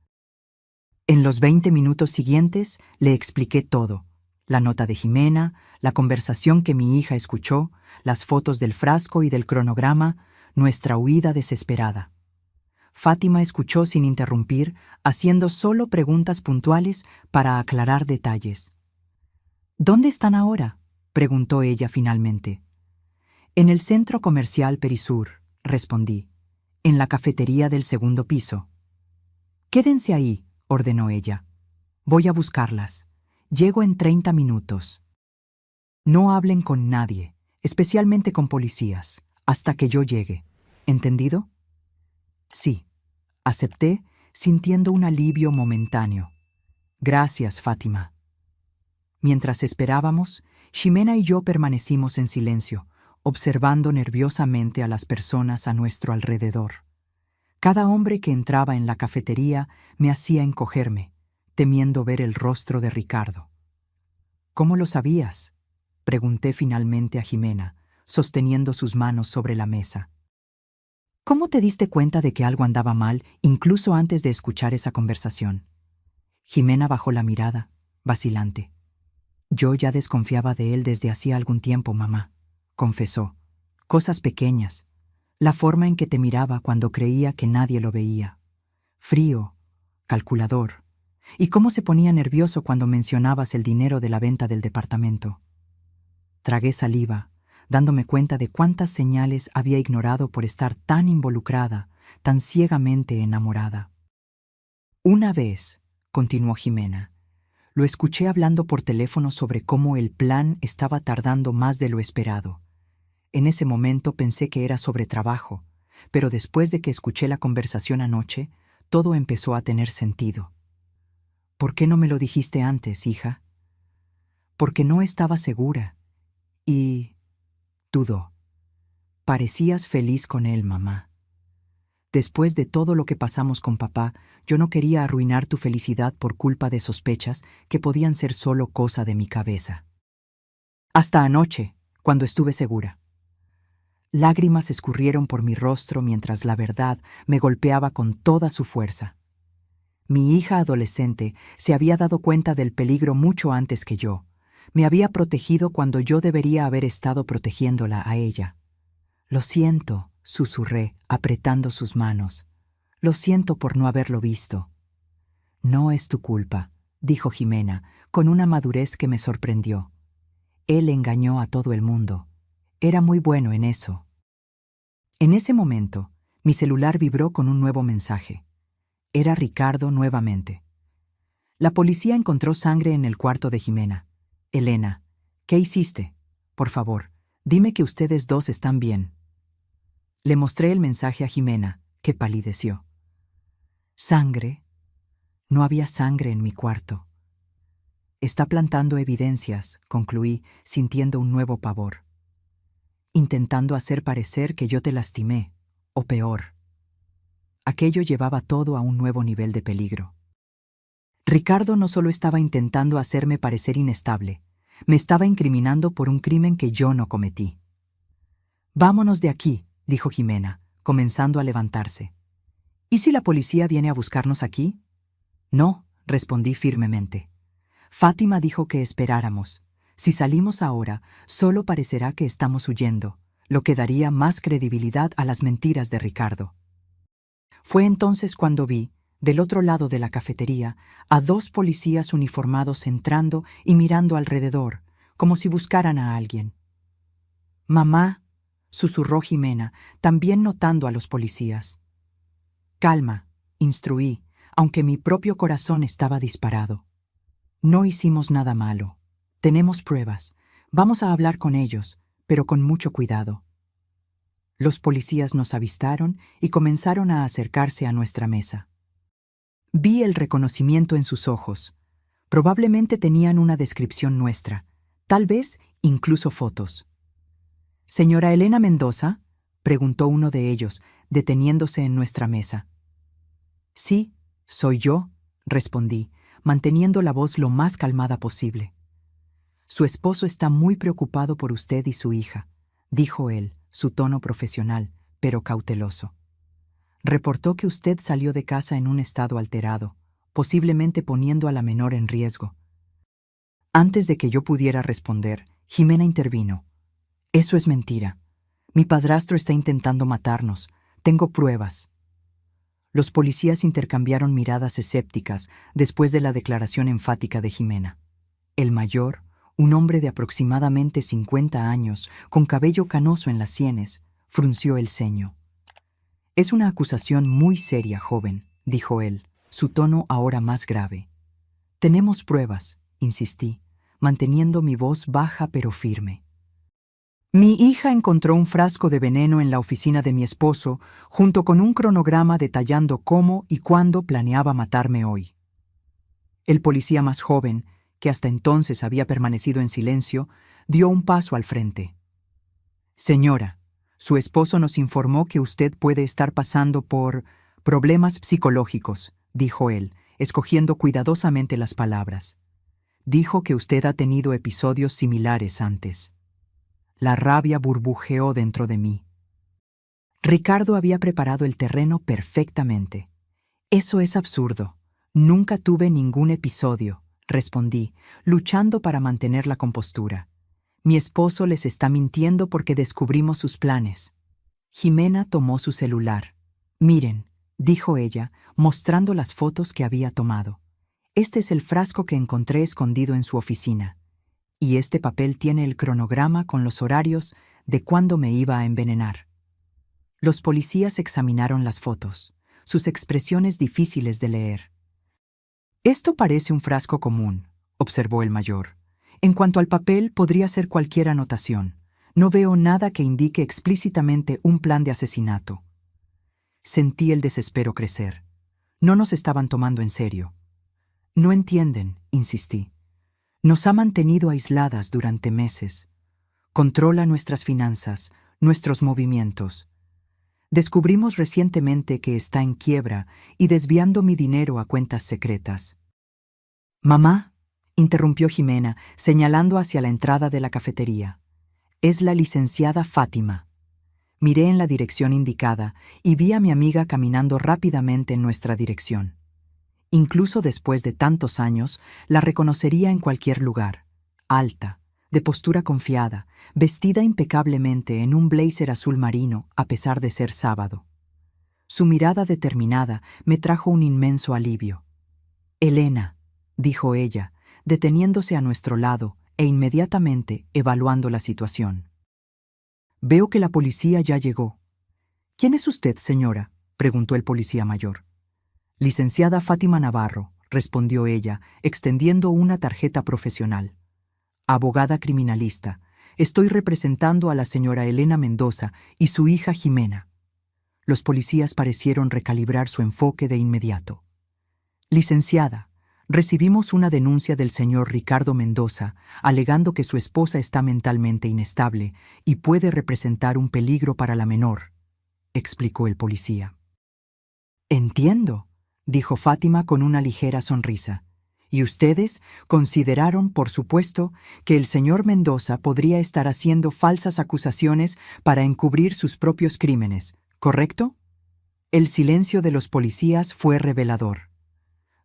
En los 20 minutos siguientes le expliqué todo. La nota de Jimena, la conversación que mi hija escuchó, las fotos del frasco y del cronograma, nuestra huida desesperada. Fátima escuchó sin interrumpir, haciendo solo preguntas puntuales para aclarar detalles. ¿Dónde están ahora?, preguntó ella finalmente. En el centro comercial Perisur, respondí. En la cafetería del segundo piso. Quédense ahí, ordenó ella. Voy a buscarlas. Llego en 30 minutos. No hablen con nadie, especialmente con policías, hasta que yo llegue. ¿Entendido? Sí, acepté, sintiendo un alivio momentáneo. Gracias, Fátima. Mientras esperábamos, Ximena y yo permanecimos en silencio, observando nerviosamente a las personas a nuestro alrededor. Cada hombre que entraba en la cafetería me hacía encogerme, temiendo ver el rostro de Ricardo. ¿Cómo lo sabías?, pregunté finalmente a Ximena, sosteniendo sus manos sobre la mesa. ¿Cómo te diste cuenta de que algo andaba mal, incluso antes de escuchar esa conversación? Ximena bajó la mirada, vacilante. Yo ya desconfiaba de él desde hacía algún tiempo, mamá, confesó. Cosas pequeñas. La forma en que te miraba cuando creía que nadie lo veía. Frío, calculador. Y cómo se ponía nervioso cuando mencionabas el dinero de la venta del departamento. Tragué saliva, dándome cuenta de cuántas señales había ignorado por estar tan involucrada, tan ciegamente enamorada. Una vez, continuó Ximena, lo escuché hablando por teléfono sobre cómo el plan estaba tardando más de lo esperado. En ese momento pensé que era sobre trabajo, pero después de que escuché la conversación anoche, todo empezó a tener sentido. ¿Por qué no me lo dijiste antes, hija? Porque no estaba segura. Y dudó. Parecías feliz con él, mamá. Después de todo lo que pasamos con papá, yo no quería arruinar tu felicidad por culpa de sospechas que podían ser solo cosa de mi cabeza. Hasta anoche, cuando estuve segura. Lágrimas escurrieron por mi rostro mientras la verdad me golpeaba con toda su fuerza. Mi hija adolescente se había dado cuenta del peligro mucho antes que yo. Me había protegido cuando yo debería haber estado protegiéndola a ella. Lo siento, susurré, apretando sus manos. Lo siento por no haberlo visto. No es tu culpa, dijo Ximena, con una madurez que me sorprendió. Él engañó a todo el mundo. Era muy bueno en eso. En ese momento, mi celular vibró con un nuevo mensaje. Era Ricardo nuevamente. La policía encontró sangre en el cuarto de Jimena. Elena, ¿qué hiciste? Por favor, dime que ustedes dos están bien. Le mostré el mensaje a Jimena, que palideció. ¿Sangre? No había sangre en mi cuarto. Está plantando evidencias, concluí, sintiendo un nuevo pavor. Intentando hacer parecer que yo te lastimé, o peor. Aquello llevaba todo a un nuevo nivel de peligro. Ricardo no solo estaba intentando hacerme parecer inestable, me estaba incriminando por un crimen que yo no cometí. Vámonos de aquí, dijo Jimena, comenzando a levantarse. ¿Y si la policía viene a buscarnos aquí? No, respondí firmemente. Fátima dijo que esperáramos. Si salimos ahora, solo parecerá que estamos huyendo, lo que daría más credibilidad a las mentiras de Ricardo. Fue entonces cuando vi, del otro lado de la cafetería, a dos policías uniformados entrando y mirando alrededor, como si buscaran a alguien. «Mamá», susurró Jimena, también notando a los policías. «Calma», instruí, aunque mi propio corazón estaba disparado. «No hicimos nada malo. Tenemos pruebas. Vamos a hablar con ellos, pero con mucho cuidado». Los policías nos avistaron y comenzaron a acercarse a nuestra mesa. Vi el reconocimiento en sus ojos. Probablemente tenían una descripción nuestra, tal vez incluso fotos. «¿Señora Elena Mendoza?», preguntó uno de ellos, deteniéndose en nuestra mesa. «Sí, soy yo», respondí, manteniendo la voz lo más calmada posible. «Su esposo está muy preocupado por usted y su hija», dijo él, su tono profesional, pero cauteloso. «Reportó que usted salió de casa en un estado alterado, posiblemente poniendo a la menor en riesgo». Antes de que yo pudiera responder, Jimena intervino. «Eso es mentira. Mi padrastro está intentando matarnos. Tengo pruebas». Los policías intercambiaron miradas escépticas después de la declaración enfática de Jimena. El mayor, un hombre de aproximadamente 50 años, con cabello canoso en las sienes, frunció el ceño. «Es una acusación muy seria, joven», dijo él, su tono ahora más grave. «Tenemos pruebas», insistí, manteniendo mi voz baja pero firme. «Mi hija encontró un frasco de veneno en la oficina de mi esposo, junto con un cronograma detallando cómo y cuándo planeaba matarme hoy». El policía más joven, que hasta entonces había permanecido en silencio, dio un paso al frente. «Señora, su esposo nos informó que usted puede estar pasando por problemas psicológicos», dijo él, escogiendo cuidadosamente las palabras. «Dijo que usted ha tenido episodios similares antes». La rabia burbujeó dentro de mí. Ricardo había preparado el terreno perfectamente. «Eso es absurdo. Nunca tuve ningún episodio», respondí, luchando para mantener la compostura. «Mi esposo les está mintiendo porque descubrimos sus planes». Jimena tomó su celular. «Miren», dijo ella, mostrando las fotos que había tomado. «Este es el frasco que encontré escondido en su oficina. Y este papel tiene el cronograma con los horarios de cuándo me iba a envenenar». Los policías examinaron las fotos, sus expresiones difíciles de leer. «Esto parece un frasco común», observó el mayor. «En cuanto al papel, podría ser cualquier anotación. No veo nada que indique explícitamente un plan de asesinato». Sentí el desespero crecer. No nos estaban tomando en serio. «No entienden», insistí. «Nos ha mantenido aisladas durante meses. Controla nuestras finanzas, nuestros movimientos. Descubrimos recientemente que está en quiebra y desviando mi dinero a cuentas secretas». «Mamá», interrumpió Jimena, señalando hacia la entrada de la cafetería. «Es la licenciada Fátima». Miré en la dirección indicada y vi a mi amiga caminando rápidamente en nuestra dirección. Incluso después de tantos años, la reconocería en cualquier lugar. Alta, de postura confiada, vestida impecablemente en un blazer azul marino a pesar de ser sábado. Su mirada determinada me trajo un inmenso alivio. «Elena», dijo ella, deteniéndose a nuestro lado e inmediatamente evaluando la situación. «Veo que la policía ya llegó». «¿Quién es usted, señora?», preguntó el policía mayor. «Licenciada Fátima Navarro», respondió ella, extendiendo una tarjeta profesional. Abogada criminalista, estoy representando a la señora Elena Mendoza y su hija Jimena. Los policías parecieron recalibrar su enfoque de inmediato. Licenciada, recibimos una denuncia del señor Ricardo Mendoza alegando que su esposa está mentalmente inestable y puede representar un peligro para la menor, explicó el policía. Entiendo, dijo Fátima con una ligera sonrisa. Y ustedes consideraron, por supuesto, que el señor Mendoza podría estar haciendo falsas acusaciones para encubrir sus propios crímenes, ¿correcto? El silencio de los policías fue revelador.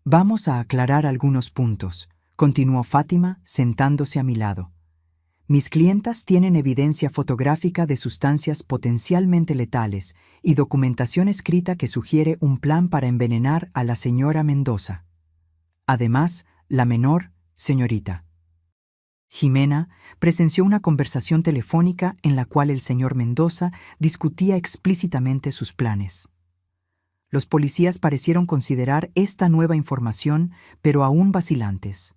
Vamos a aclarar algunos puntos, continuó Fátima, sentándose a mi lado. Mis clientas tienen evidencia fotográfica de sustancias potencialmente letales y documentación escrita que sugiere un plan para envenenar a la señora Mendoza. Además, la menor, señorita Jimena, presenció una conversación telefónica en la cual el señor Mendoza discutía explícitamente sus planes. Los policías parecieron considerar esta nueva información, pero aún vacilantes.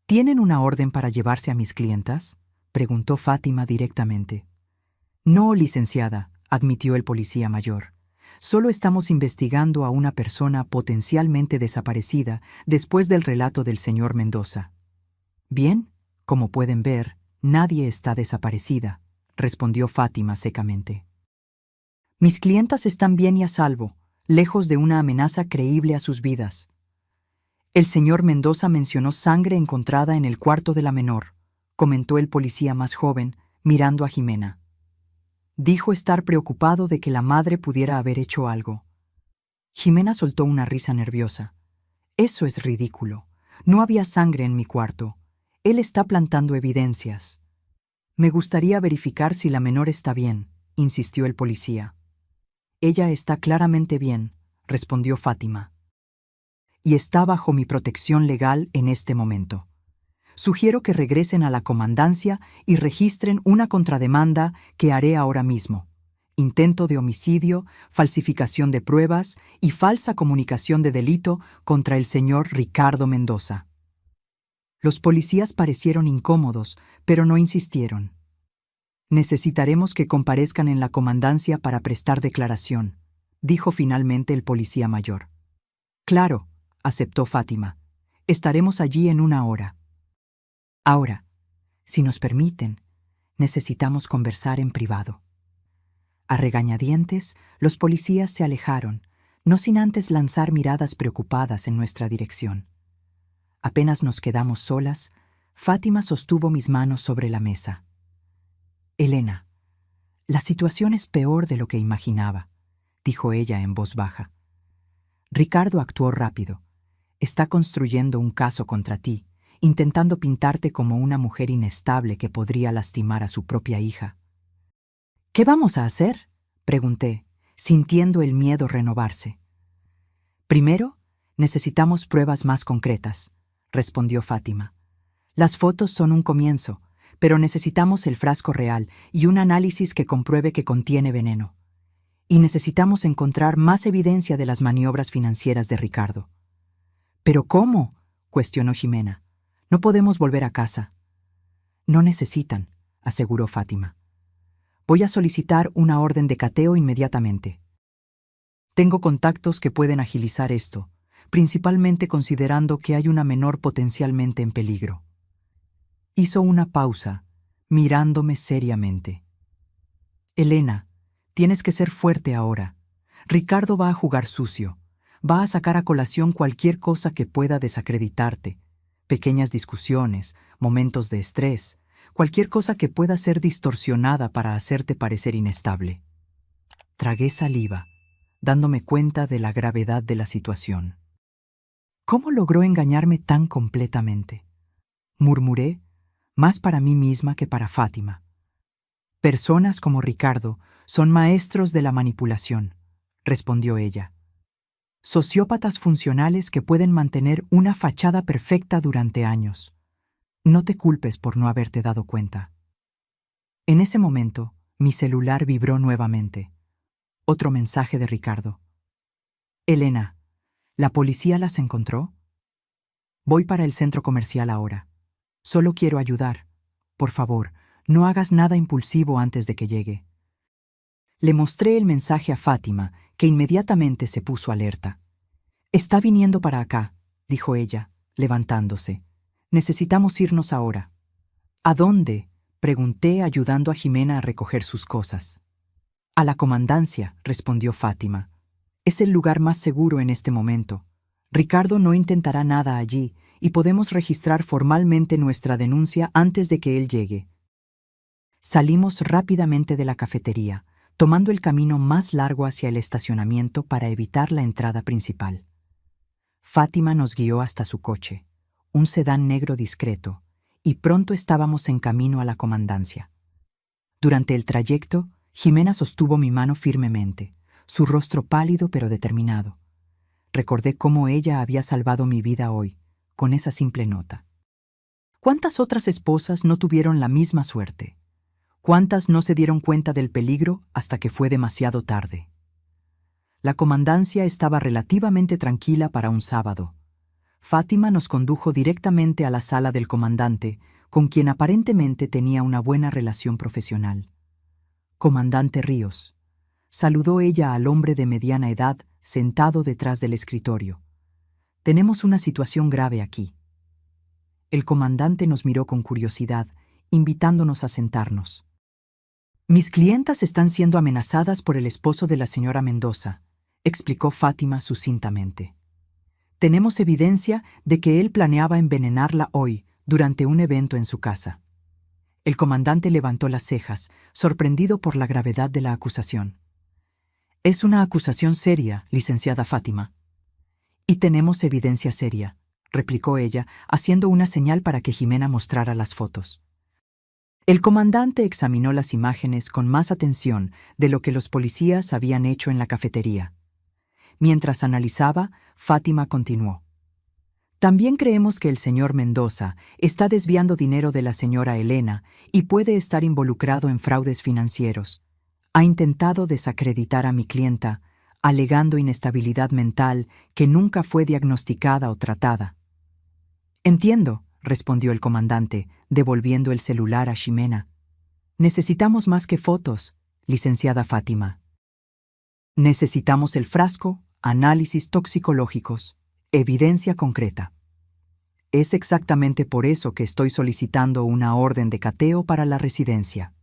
¿Tienen una orden para llevarse a mis clientas?, preguntó Fátima directamente. No, licenciada, admitió el policía mayor. Solo estamos investigando a una persona potencialmente desaparecida después del relato del señor Mendoza. Bien, como pueden ver, nadie está desaparecida, respondió Fátima secamente. Mis clientas están bien y a salvo, lejos de una amenaza creíble a sus vidas. El señor Mendoza mencionó sangre encontrada en el cuarto de la menor, comentó el policía más joven, mirando a Jimena. Dijo estar preocupado de que la madre pudiera haber hecho algo. Jimena soltó una risa nerviosa. Eso es ridículo. No había sangre en mi cuarto. Él está plantando evidencias. Me gustaría verificar si la menor está bien, insistió el policía. Ella está claramente bien, respondió Fátima. Y está bajo mi protección legal en este momento. Sugiero que regresen a la comandancia y registren una contrademanda que haré ahora mismo. Intento de homicidio, falsificación de pruebas y falsa comunicación de delito contra el señor Ricardo Mendoza. Los policías parecieron incómodos, pero no insistieron. Necesitaremos que comparezcan en la comandancia para prestar declaración, dijo finalmente el policía mayor. Claro, aceptó Fátima. Estaremos allí en 1 hora. Ahora, si nos permiten, necesitamos conversar en privado. A regañadientes, los policías se alejaron, no sin antes lanzar miradas preocupadas en nuestra dirección. Apenas nos quedamos solas, Fátima sostuvo mis manos sobre la mesa. Elena, la situación es peor de lo que imaginaba, dijo ella en voz baja. Ricardo actuó rápido. Está construyendo un caso contra ti, intentando pintarte como una mujer inestable que podría lastimar a su propia hija. ¿Qué vamos a hacer?, pregunté, sintiendo el miedo renovarse. Primero, necesitamos pruebas más concretas, respondió Fátima. Las fotos son un comienzo, pero necesitamos el frasco real y un análisis que compruebe que contiene veneno. Y necesitamos encontrar más evidencia de las maniobras financieras de Ricardo. ¿Pero cómo?, cuestionó Jimena. No podemos volver a casa. No necesitan, aseguró Fátima. Voy a solicitar una orden de cateo inmediatamente. Tengo contactos que pueden agilizar esto, principalmente considerando que hay una menor potencialmente en peligro. Hizo una pausa, mirándome seriamente. Elena, tienes que ser fuerte ahora. Ricardo va a jugar sucio. Va a sacar a colación cualquier cosa que pueda desacreditarte. Pequeñas discusiones, momentos de estrés, cualquier cosa que pueda ser distorsionada para hacerte parecer inestable. Tragué saliva, dándome cuenta de la gravedad de la situación. ¿Cómo logró engañarme tan completamente?, murmuré, más para mí misma que para Fátima. Personas como Ricardo son maestros de la manipulación, respondió ella. Sociópatas funcionales que pueden mantener una fachada perfecta durante años. No te culpes por no haberte dado cuenta. En ese momento, mi celular vibró nuevamente. Otro mensaje de Ricardo. Elena, ¿la policía las encontró?, Voy para el centro comercial ahora. Solo quiero ayudar. Por favor, no hagas nada impulsivo antes de que llegue. Le mostré el mensaje a Fátima, que inmediatamente se puso alerta. Está viniendo para acá, dijo ella, levantándose. Necesitamos irnos ahora. ¿A dónde?, pregunté, ayudando a Jimena a recoger sus cosas. A la comandancia, respondió Fátima. Es el lugar más seguro en este momento. Ricardo no intentará nada allí y podemos registrar formalmente nuestra denuncia antes de que él llegue. Salimos rápidamente de la cafetería, tomando el camino más largo hacia el estacionamiento para evitar la entrada principal. Fátima nos guió hasta su coche, un sedán negro discreto, y pronto estábamos en camino a la comandancia. Durante el trayecto, Jimena sostuvo mi mano firmemente, su rostro pálido pero determinado. Recordé cómo ella había salvado mi vida hoy, con esa simple nota. ¿Cuántas otras esposas no tuvieron la misma suerte? ¿Cuántas no se dieron cuenta del peligro hasta que fue demasiado tarde? La comandancia estaba relativamente tranquila para un sábado. Fátima nos condujo directamente a la sala del comandante, con quien aparentemente tenía una buena relación profesional. «Comandante Ríos», saludó ella al hombre de mediana edad sentado detrás del escritorio. «Tenemos una situación grave aquí». El comandante nos miró con curiosidad, invitándonos a sentarnos. «Mis clientas están siendo amenazadas por el esposo de la señora Mendoza», explicó Fátima sucintamente. «Tenemos evidencia de que él planeaba envenenarla hoy, durante un evento en su casa». El comandante levantó las cejas, sorprendido por la gravedad de la acusación. «Es una acusación seria, licenciada Fátima». «Y tenemos evidencia seria», replicó ella, haciendo una señal para que Jimena mostrara las fotos. El comandante examinó las imágenes con más atención de lo que los policías habían hecho en la cafetería. Mientras analizaba, Fátima continuó. «También creemos que el señor Mendoza está desviando dinero de la señora Elena y puede estar involucrado en fraudes financieros. Ha intentado desacreditar a mi clienta, alegando inestabilidad mental que nunca fue diagnosticada o tratada». «Entiendo», respondió el comandante, devolviendo el celular a Ximena. «Necesitamos más que fotos, licenciada Fátima. Necesitamos el frasco, análisis toxicológicos, evidencia concreta. Es exactamente por eso que estoy solicitando una orden de cateo para la residencia»,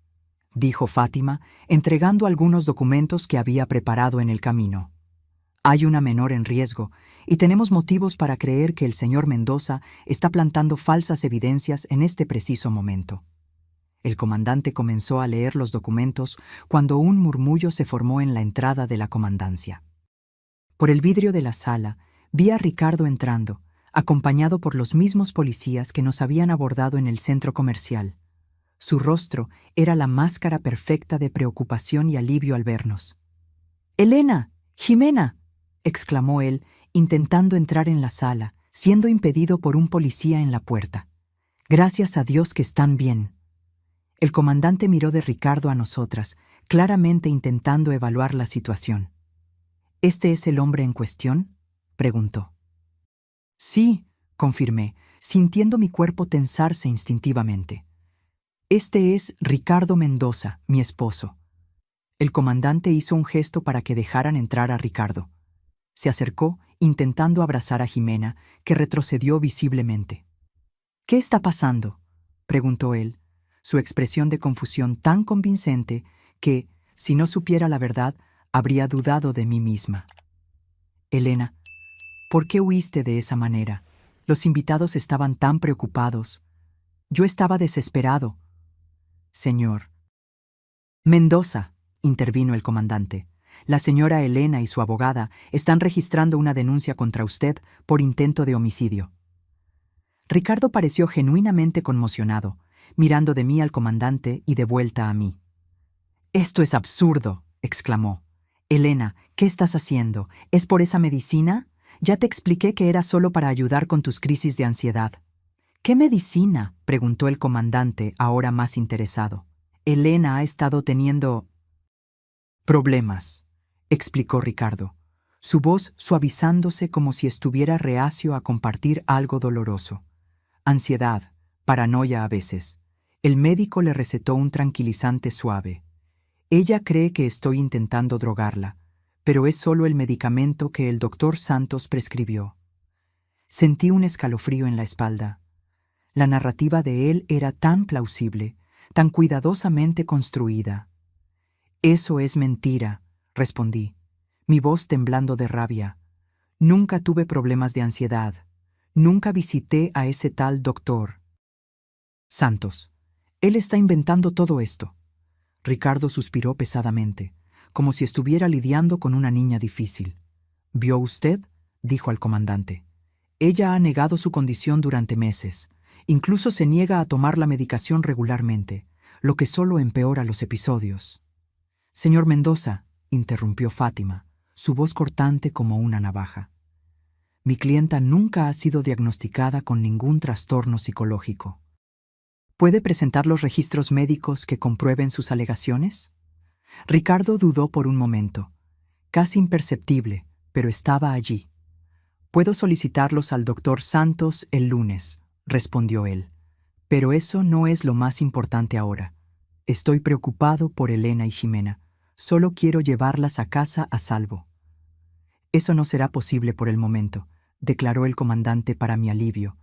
dijo Fátima, entregando algunos documentos que había preparado en el camino. «Hay una menor en riesgo y tenemos motivos para creer que el señor Mendoza está plantando falsas evidencias en este preciso momento». El comandante comenzó a leer los documentos cuando un murmullo se formó en la entrada de la comandancia. Por el vidrio de la sala vi a Ricardo entrando, acompañado por los mismos policías que nos habían abordado en el centro comercial. Su rostro era la máscara perfecta de preocupación y alivio al vernos. «¡Elena! ¡Jimena!», exclamó él, intentando entrar en la sala, siendo impedido por un policía en la puerta. «Gracias a Dios que están bien». El comandante miró de Ricardo a nosotras, claramente intentando evaluar la situación. «¿Este es el hombre en cuestión?», preguntó. «Sí», confirmé, sintiendo mi cuerpo tensarse instintivamente. «Este es Ricardo Mendoza, mi esposo». El comandante hizo un gesto para que dejaran entrar a Ricardo. Se acercó, intentando abrazar a Jimena, que retrocedió visiblemente. «¿Qué está pasando?», preguntó él, su expresión de confusión tan convincente que, si no supiera la verdad, habría dudado de mí misma. «Elena, ¿por qué huiste de esa manera? Los invitados estaban tan preocupados. Yo estaba desesperado». «Señor». «Mendoza», intervino el comandante. «La señora Elena y su abogada están registrando una denuncia contra usted por intento de homicidio». Ricardo pareció genuinamente conmocionado, mirando de mí al comandante y de vuelta a mí. «Esto es absurdo», exclamó. «Elena, ¿qué estás haciendo? ¿Es por esa medicina? Ya te expliqué que era solo para ayudar con tus crisis de ansiedad». «¿Qué medicina?», preguntó el comandante, ahora más interesado. «Elena ha estado teniendo problemas», explicó Ricardo. su voz suavizándose como si estuviera reacio a compartir algo doloroso. Ansiedad, paranoia a veces. El médico le recetó un tranquilizante suave. Ella cree que estoy intentando drogarla, pero es solo el medicamento que el doctor Santos prescribió. Sentí un escalofrío en la espalda. La narrativa de él era tan plausible, tan cuidadosamente construida. «Eso es mentira», respondí, mi voz temblando de rabia. «Nunca tuve problemas de ansiedad. Nunca visité a ese tal doctor Santos. Él está inventando todo esto». Ricardo suspiró pesadamente, como si estuviera lidiando con una niña difícil. «¿Vio usted?», dijo al comandante. «Ella ha negado su condición durante meses. Incluso se niega a tomar la medicación regularmente, lo que solo empeora los episodios». «Señor Mendoza», interrumpió Fátima, su voz cortante como una navaja. «Mi clienta nunca ha sido diagnosticada con ningún trastorno psicológico. ¿Puede presentar los registros médicos que comprueben sus alegaciones?». Ricardo dudó por un momento, casi imperceptible, pero estaba allí. «Puedo solicitarlos al doctor Santos el lunes», respondió él. «Pero eso no es lo más importante ahora. Estoy preocupado por Elena y Jimena. Solo quiero llevarlas a casa a salvo». «Eso no será posible por el momento», declaró el comandante para mi alivio.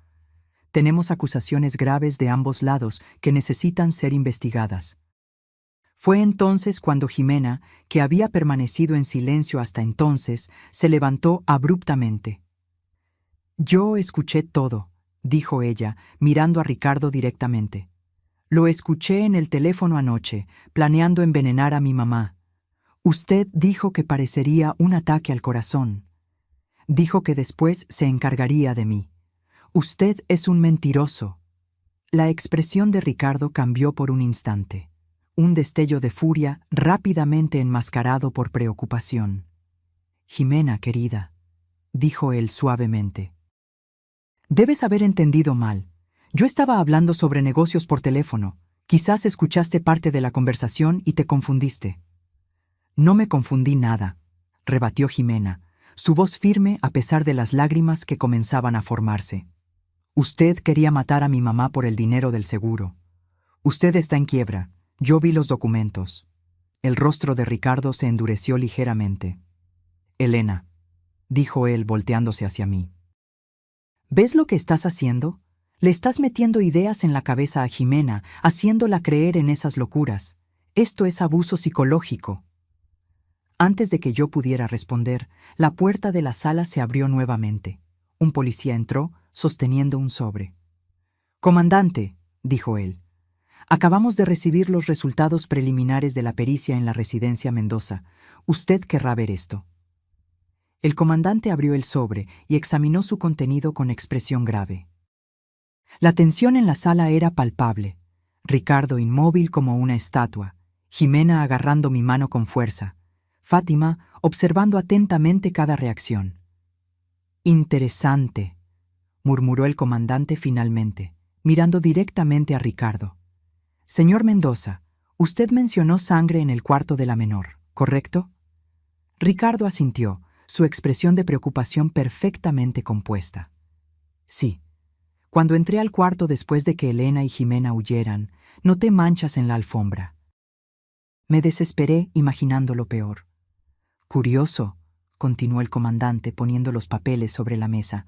«Tenemos acusaciones graves de ambos lados que necesitan ser investigadas». Fue entonces cuando Jimena, que había permanecido en silencio hasta entonces, se levantó abruptamente. «Yo escuché todo», dijo ella, mirando a Ricardo directamente. «Lo escuché en el teléfono anoche, planeando envenenar a mi mamá. Usted dijo que parecería un ataque al corazón. Dijo que después se encargaría de mí. Usted es un mentiroso». La expresión de Ricardo cambió por un instante. Un destello de furia rápidamente enmascarado por preocupación. «Jimena, querida», dijo él suavemente. «Debes haber entendido mal. Yo estaba hablando sobre negocios por teléfono. Quizás escuchaste parte de la conversación y te confundiste». «No me confundí nada», rebatió Jimena, su voz firme a pesar de las lágrimas que comenzaban a formarse. «Usted quería matar a mi mamá por el dinero del seguro. Usted está en quiebra. Yo vi los documentos». El rostro de Ricardo se endureció ligeramente. «Elena», dijo él volteándose hacia mí. «¿Ves lo que estás haciendo? Le estás metiendo ideas en la cabeza a Jimena, haciéndola creer en esas locuras. Esto es abuso psicológico». Antes de que yo pudiera responder, la puerta de la sala se abrió nuevamente. Un policía entró, sosteniendo un sobre. «Comandante», dijo él, «acabamos de recibir los resultados preliminares de la pericia en la residencia Mendoza. Usted querrá ver esto». El comandante abrió el sobre y examinó su contenido con expresión grave. La tensión en la sala era palpable. Ricardo inmóvil como una estatua, Jimena agarrando mi mano con fuerza, Fátima observando atentamente cada reacción. «Interesante», murmuró el comandante finalmente, mirando directamente a Ricardo. «Señor Mendoza, usted mencionó sangre en el cuarto de la menor, ¿correcto?». Ricardo asintió, su expresión de preocupación perfectamente compuesta. «Sí. Cuando entré al cuarto después de que Elena y Jimena huyeran, noté manchas en la alfombra. Me desesperé imaginando lo peor». «Curioso», continuó el comandante poniendo los papeles sobre la mesa,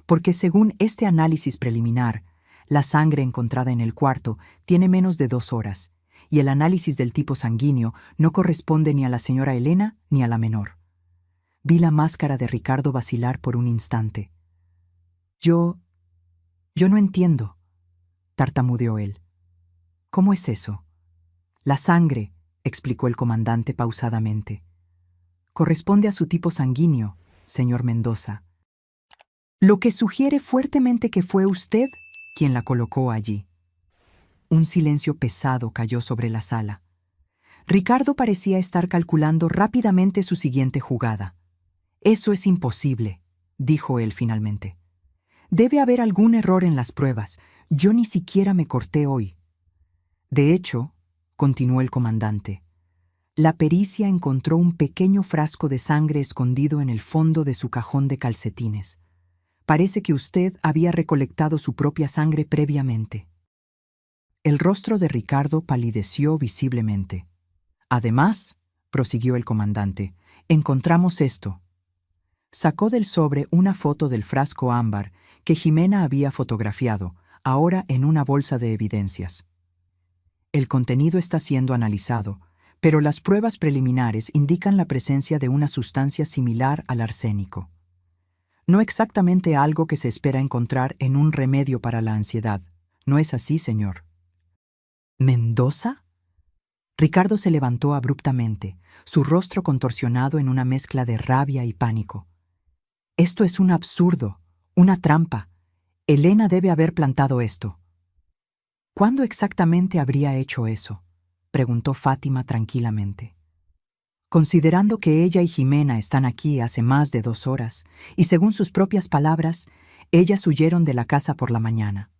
«porque según este análisis preliminar, la sangre encontrada en el cuarto tiene menos de 2 horas, y el análisis del tipo sanguíneo no corresponde ni a la señora Elena ni a la menor». Vi la máscara de Ricardo vacilar por un instante. Yo no entiendo», tartamudeó él. «¿Cómo es eso?». «La sangre», explicó el comandante pausadamente, «corresponde a su tipo sanguíneo, señor Mendoza. Lo que sugiere fuertemente que fue usted quien la colocó allí». Un silencio pesado cayó sobre la sala. Ricardo parecía estar calculando rápidamente su siguiente jugada. «Eso es imposible», dijo él finalmente. «Debe haber algún error en las pruebas. Yo ni siquiera me corté hoy». «De hecho», continuó el comandante, La pericia encontró un pequeño frasco de sangre escondido en el fondo de su cajón de calcetines. Parece que usted había recolectado su propia sangre previamente. El rostro de Ricardo palideció visiblemente. Además, prosiguió el comandante, encontramos esto. Sacó del sobre una foto del frasco ámbar que Jimena había fotografiado, ahora en una bolsa de evidencias. El contenido está siendo analizado, pero las pruebas preliminares indican la presencia de una sustancia similar al arsénico. No exactamente algo que se espera encontrar en un remedio para la ansiedad. ¿No es así, señor? ¿Mendoza? Ricardo se levantó abruptamente, su rostro contorsionado en una mezcla de rabia y pánico. Esto es un absurdo, una trampa. Elena debe haber plantado esto. ¿Cuándo exactamente habría hecho eso?, preguntó Fátima tranquilamente. Considerando que ella y Jimena están aquí hace más de 2 horas, y según sus propias palabras, ellas huyeron de la casa por la mañana.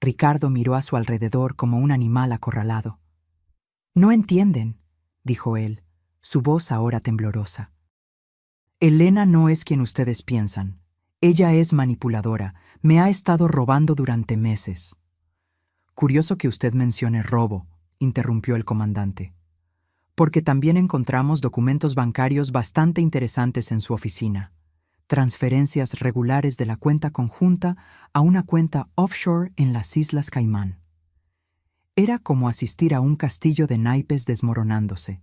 Ricardo miró a su alrededor como un animal acorralado. «No entienden», dijo él, su voz ahora temblorosa. «Elena no es quien ustedes piensan. Ella es manipuladora, me ha estado robando durante meses». «Curioso que usted mencione robo», interrumpió el comandante, «porque también encontramos documentos bancarios bastante interesantes en su oficina. Transferencias regulares de la cuenta conjunta a una cuenta offshore en las Islas Caimán. Era como asistir a un castillo de naipes desmoronándose.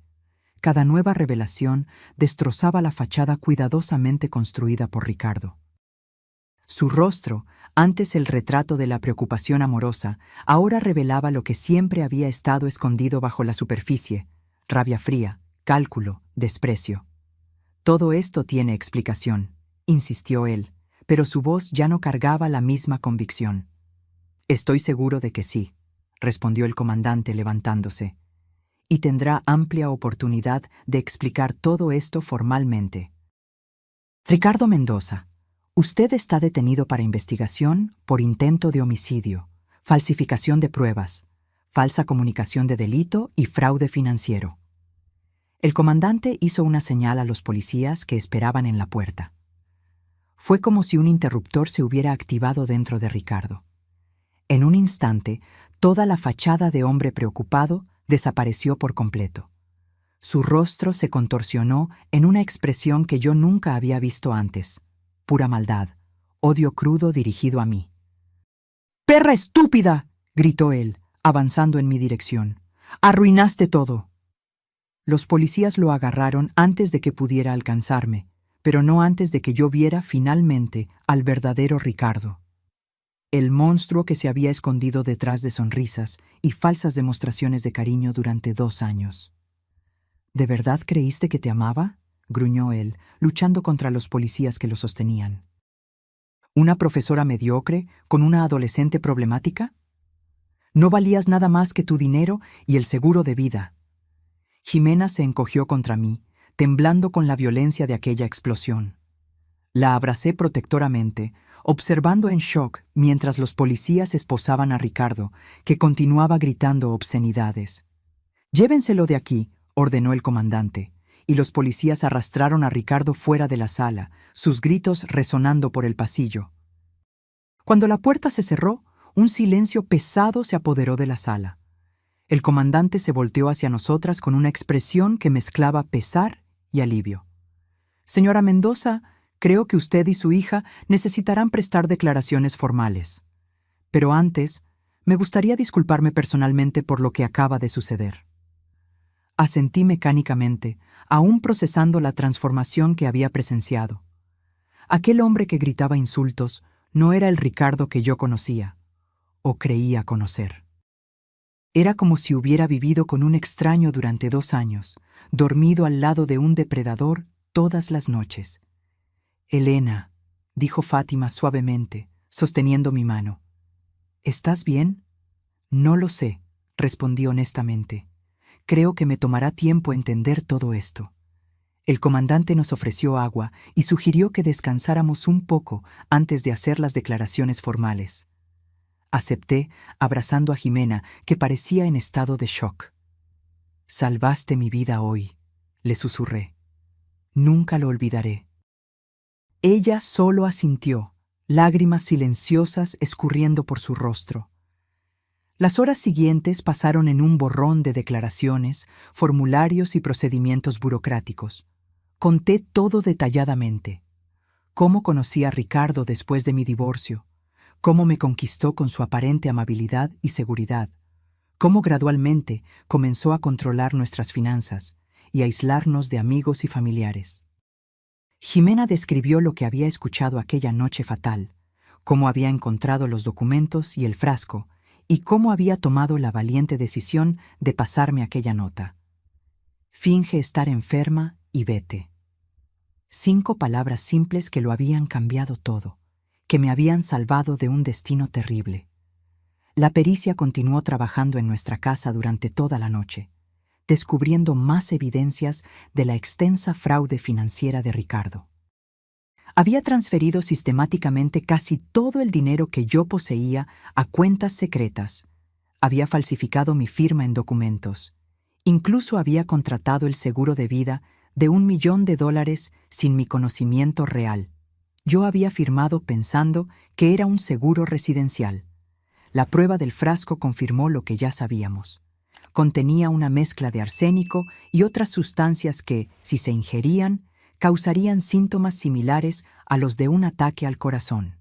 Cada nueva revelación destrozaba la fachada cuidadosamente construida por Ricardo. Su rostro, antes el retrato de la preocupación amorosa, ahora revelaba lo que siempre había estado escondido bajo la superficie: rabia fría, cálculo, desprecio. «Todo esto tiene explicación», insistió él, pero su voz ya no cargaba la misma convicción. «Estoy seguro de que sí», respondió el comandante levantándose, «y tendrá amplia oportunidad de explicar todo esto formalmente». «Ricardo Mendoza, usted está detenido para investigación por intento de homicidio, falsificación de pruebas, falsa comunicación de delito y fraude financiero». El comandante hizo una señal a los policías que esperaban en la puerta. Fue como si un interruptor se hubiera activado dentro de Ricardo. En un instante, toda la fachada de hombre preocupado desapareció por completo. Su rostro se contorsionó en una expresión que yo nunca había visto antes: pura maldad, odio crudo dirigido a mí. «¡Perra estúpida!», gritó él, avanzando en mi dirección. «¡Arruinaste todo!». Los policías lo agarraron antes de que pudiera alcanzarme, pero no antes de que yo viera finalmente al verdadero Ricardo. El monstruo que se había escondido detrás de sonrisas y falsas demostraciones de cariño durante 2 años. «¿De verdad creíste que te amaba?», gruñó él, luchando contra los policías que lo sostenían. «¿Una profesora mediocre con una adolescente problemática? No valías nada más que tu dinero y el seguro de vida». Jimena se encogió contra mí, temblando con la violencia de aquella explosión. La abracé protectoramente, observando en shock mientras los policías esposaban a Ricardo, que continuaba gritando obscenidades. «Llévenselo de aquí», ordenó el comandante, y los policías arrastraron a Ricardo fuera de la sala, sus gritos resonando por el pasillo. Cuando la puerta se cerró, un silencio pesado se apoderó de la sala. El comandante se volteó hacia nosotras con una expresión que mezclaba pesar y alivio. «Señora Mendoza, creo que usted y su hija necesitarán prestar declaraciones formales. Pero antes, me gustaría disculparme personalmente por lo que acaba de suceder». Asentí mecánicamente, aún procesando la transformación que había presenciado. Aquel hombre que gritaba insultos no era el Ricardo que yo conocía, o creía conocer. Era como si hubiera vivido con un extraño durante 2 años, dormido al lado de un depredador todas las noches. «Elena», dijo Fátima suavemente, sosteniendo mi mano. «¿Estás bien?». «No lo sé», respondí honestamente. «Creo que me tomará tiempo entender todo esto». El comandante nos ofreció agua y sugirió que descansáramos un poco antes de hacer las declaraciones formales. Acepté, abrazando a Jimena, que parecía en estado de shock. Salvaste mi vida hoy, le susurré. Nunca lo olvidaré. Ella solo asintió, lágrimas silenciosas escurriendo por su rostro. Las horas siguientes pasaron en un borrón de declaraciones, formularios y procedimientos burocráticos. Conté todo detalladamente. Cómo conocí a Ricardo después de mi divorcio, cómo me conquistó con su aparente amabilidad y seguridad, cómo gradualmente comenzó a controlar nuestras finanzas y aislarnos de amigos y familiares. Ximena describió lo que había escuchado aquella noche fatal, cómo había encontrado los documentos y el frasco, y cómo había tomado la valiente decisión de pasarme aquella nota. Finge estar enferma y vete. 5 palabras simples que lo habían cambiado todo, que me habían salvado de un destino terrible. La pericia continuó trabajando en nuestra casa durante toda la noche, descubriendo más evidencias de la extensa fraude financiera de Ricardo. Había transferido sistemáticamente casi todo el dinero que yo poseía a cuentas secretas. Había falsificado mi firma en documentos. Incluso había contratado el seguro de vida de $1 millón sin mi conocimiento real. Yo había firmado pensando que era un seguro residencial. La prueba del frasco confirmó lo que ya sabíamos. Contenía una mezcla de arsénico y otras sustancias que, si se ingerían, causarían síntomas similares a los de un ataque al corazón.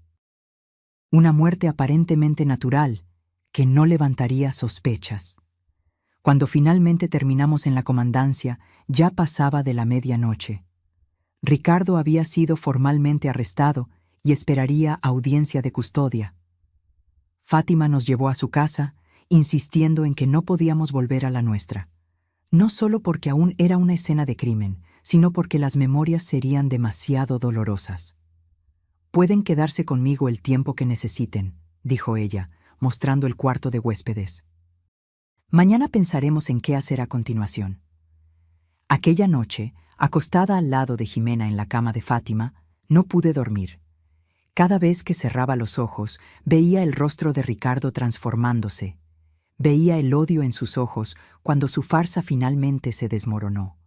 Una muerte aparentemente natural, que no levantaría sospechas. Cuando finalmente terminamos en la comandancia, ya pasaba de la medianoche. Ricardo había sido formalmente arrestado y esperaría audiencia de custodia. Fátima nos llevó a su casa, insistiendo en que no podíamos volver a la nuestra. No solo porque aún era una escena de crimen, sino porque las memorias serían demasiado dolorosas. «Pueden quedarse conmigo el tiempo que necesiten», dijo ella, mostrando el cuarto de huéspedes. «Mañana pensaremos en qué hacer a continuación». Aquella noche, acostada al lado de Ximena en la cama de Fátima, no pude dormir. Cada vez que cerraba los ojos, veía el rostro de Ricardo transformándose. Veía el odio en sus ojos cuando su farsa finalmente se desmoronó.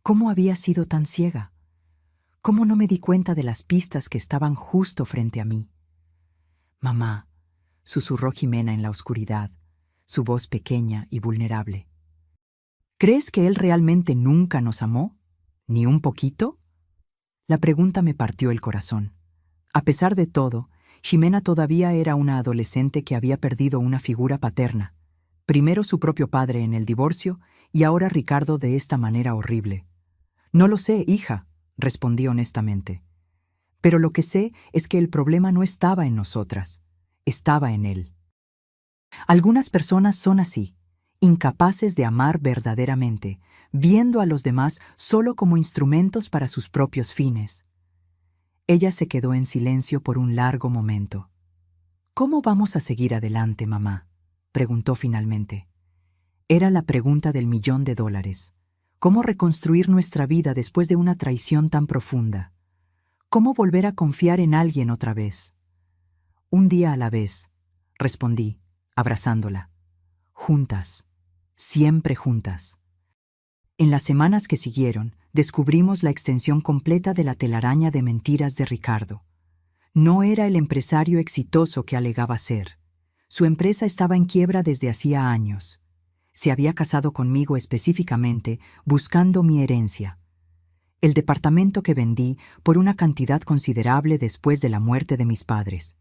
¿Cómo había sido tan ciega? ¿Cómo no me di cuenta de las pistas que estaban justo frente a mí? «Mamá», susurró Ximena en la oscuridad, su voz pequeña y vulnerable. «¿Crees que él realmente nunca nos amó? ¿Ni un poquito?» La pregunta me partió el corazón. A pesar de todo, Ximena todavía era una adolescente que había perdido una figura paterna. Primero su propio padre en el divorcio y ahora Ricardo de esta manera horrible. «No lo sé, hija», respondí honestamente. «Pero lo que sé es que el problema no estaba en nosotras, estaba en él». Algunas personas son así, incapaces de amar verdaderamente, viendo a los demás solo como instrumentos para sus propios fines. Ella se quedó en silencio por un largo momento. «¿Cómo vamos a seguir adelante, mamá?», preguntó finalmente. Era la pregunta del $1 millón. ¿Cómo reconstruir nuestra vida después de una traición tan profunda? ¿Cómo volver a confiar en alguien otra vez? «Un día a la vez», respondí, abrazándola. «Juntas, siempre juntas». En las semanas que siguieron, descubrimos la extensión completa de la telaraña de mentiras de Ricardo. No era el empresario exitoso que alegaba ser. Su empresa estaba en quiebra desde hacía años. Se había casado conmigo específicamente buscando mi herencia. El departamento que vendí por una cantidad considerable después de la muerte de mis padres.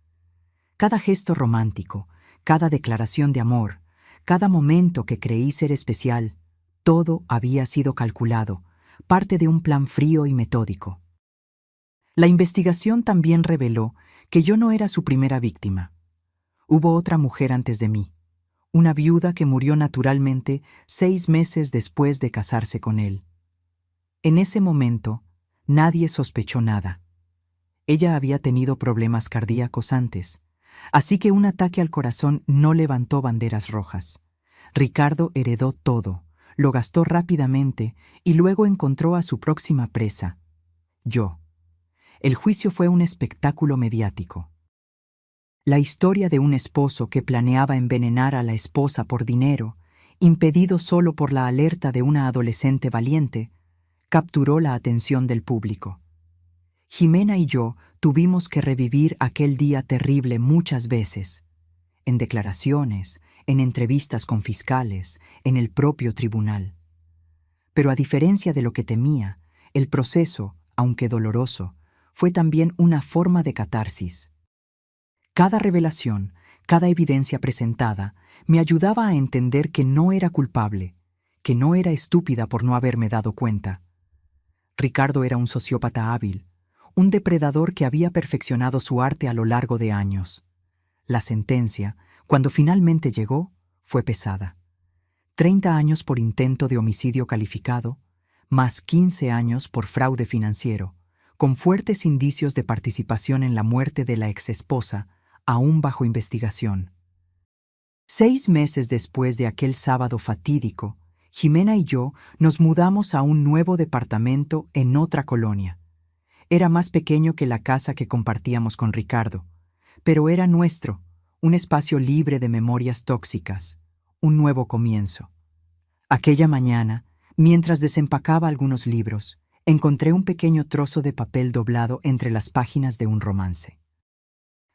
Cada gesto romántico, cada declaración de amor, cada momento que creí ser especial, todo había sido calculado, parte de un plan frío y metódico. La investigación también reveló que yo no era su primera víctima. Hubo otra mujer antes de mí, una viuda que murió naturalmente 6 meses después de casarse con él. En ese momento, nadie sospechó nada. Ella había tenido problemas cardíacos antes, así que un ataque al corazón no levantó banderas rojas. Ricardo heredó todo, lo gastó rápidamente y luego encontró a su próxima presa, yo. El juicio fue un espectáculo mediático. La historia de un esposo que planeaba envenenar a la esposa por dinero impedido solo por la alerta de una adolescente valiente, capturó la atención del público. Jimena y yo tuvimos que revivir aquel día terrible muchas veces, en declaraciones, en entrevistas con fiscales, en el propio tribunal. Pero a diferencia de lo que temía, el proceso, aunque doloroso, fue también una forma de catarsis. Cada revelación, cada evidencia presentada, me ayudaba a entender que no era culpable, que no era estúpida por no haberme dado cuenta. Ricardo era un sociópata hábil, un depredador que había perfeccionado su arte a lo largo de años. La sentencia, cuando finalmente llegó, fue pesada. 30 años por intento de homicidio calificado, más 15 años por fraude financiero, con fuertes indicios de participación en la muerte de la exesposa, aún bajo investigación. 6 meses después de aquel sábado fatídico, Jimena y yo nos mudamos a un nuevo departamento en otra colonia. Era más pequeño que la casa que compartíamos con Ricardo, pero era nuestro, un espacio libre de memorias tóxicas, un nuevo comienzo. Aquella mañana, mientras desempacaba algunos libros, encontré un pequeño trozo de papel doblado entre las páginas de un romance.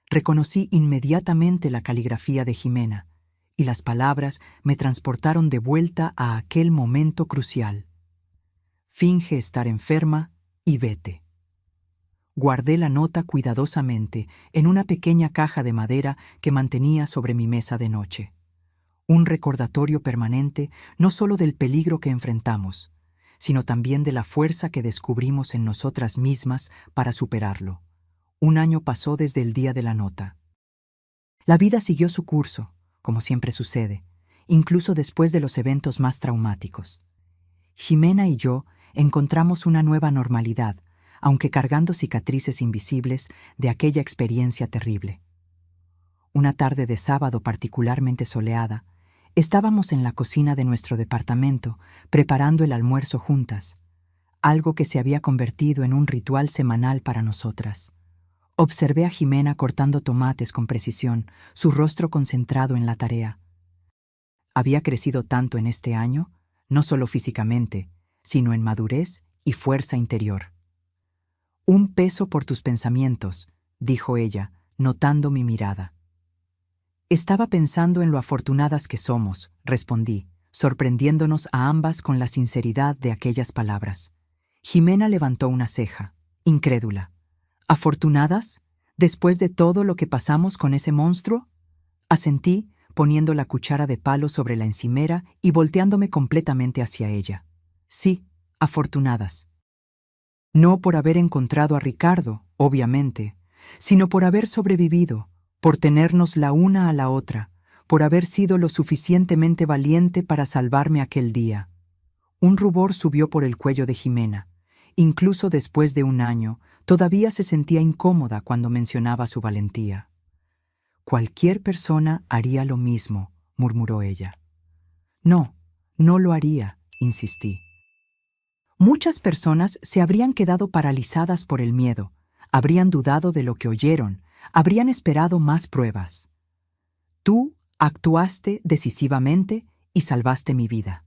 Reconocí inmediatamente la caligrafía de Jimena, y las palabras me transportaron de vuelta a aquel momento crucial. Finge estar enferma y vete. Guardé la nota cuidadosamente en una pequeña caja de madera que mantenía sobre mi mesa de noche. Un recordatorio permanente no solo del peligro que enfrentamos, sino también de la fuerza que descubrimos en nosotras mismas para superarlo. 1 año pasó desde el día de la nota. La vida siguió su curso, como siempre sucede, incluso después de los eventos más traumáticos. Jimena y yo encontramos una nueva normalidad, aunque cargando cicatrices invisibles de aquella experiencia terrible. Una tarde de sábado particularmente soleada, estábamos en la cocina de nuestro departamento preparando el almuerzo juntas, algo que se había convertido en un ritual semanal para nosotras. Observé a Jimena cortando tomates con precisión, su rostro concentrado en la tarea. Había crecido tanto en este año, no solo físicamente, sino en madurez y fuerza interior. «Un peso por tus pensamientos», dijo ella, notando mi mirada. «Estaba pensando en lo afortunadas que somos», respondí, sorprendiéndonos a ambas con la sinceridad de aquellas palabras. Jimena levantó una ceja, incrédula. «¿Afortunadas? ¿Después de todo lo que pasamos con ese monstruo?», asentí, poniendo la cuchara de palo sobre la encimera y volteándome completamente hacia ella. «Sí, afortunadas. No por haber encontrado a Ricardo, obviamente, sino por haber sobrevivido, por tenernos la una a la otra, por haber sido lo suficientemente valiente para salvarme aquel día». Un rubor subió por el cuello de Jimena. Incluso después de 1 año, todavía se sentía incómoda cuando mencionaba su valentía. «Cualquier persona haría lo mismo», murmuró ella. «No, no lo haría», insistí. Muchas personas se habrían quedado paralizadas por el miedo, habrían dudado de lo que oyeron, habrían esperado más pruebas. Tú actuaste decisivamente y salvaste mi vida.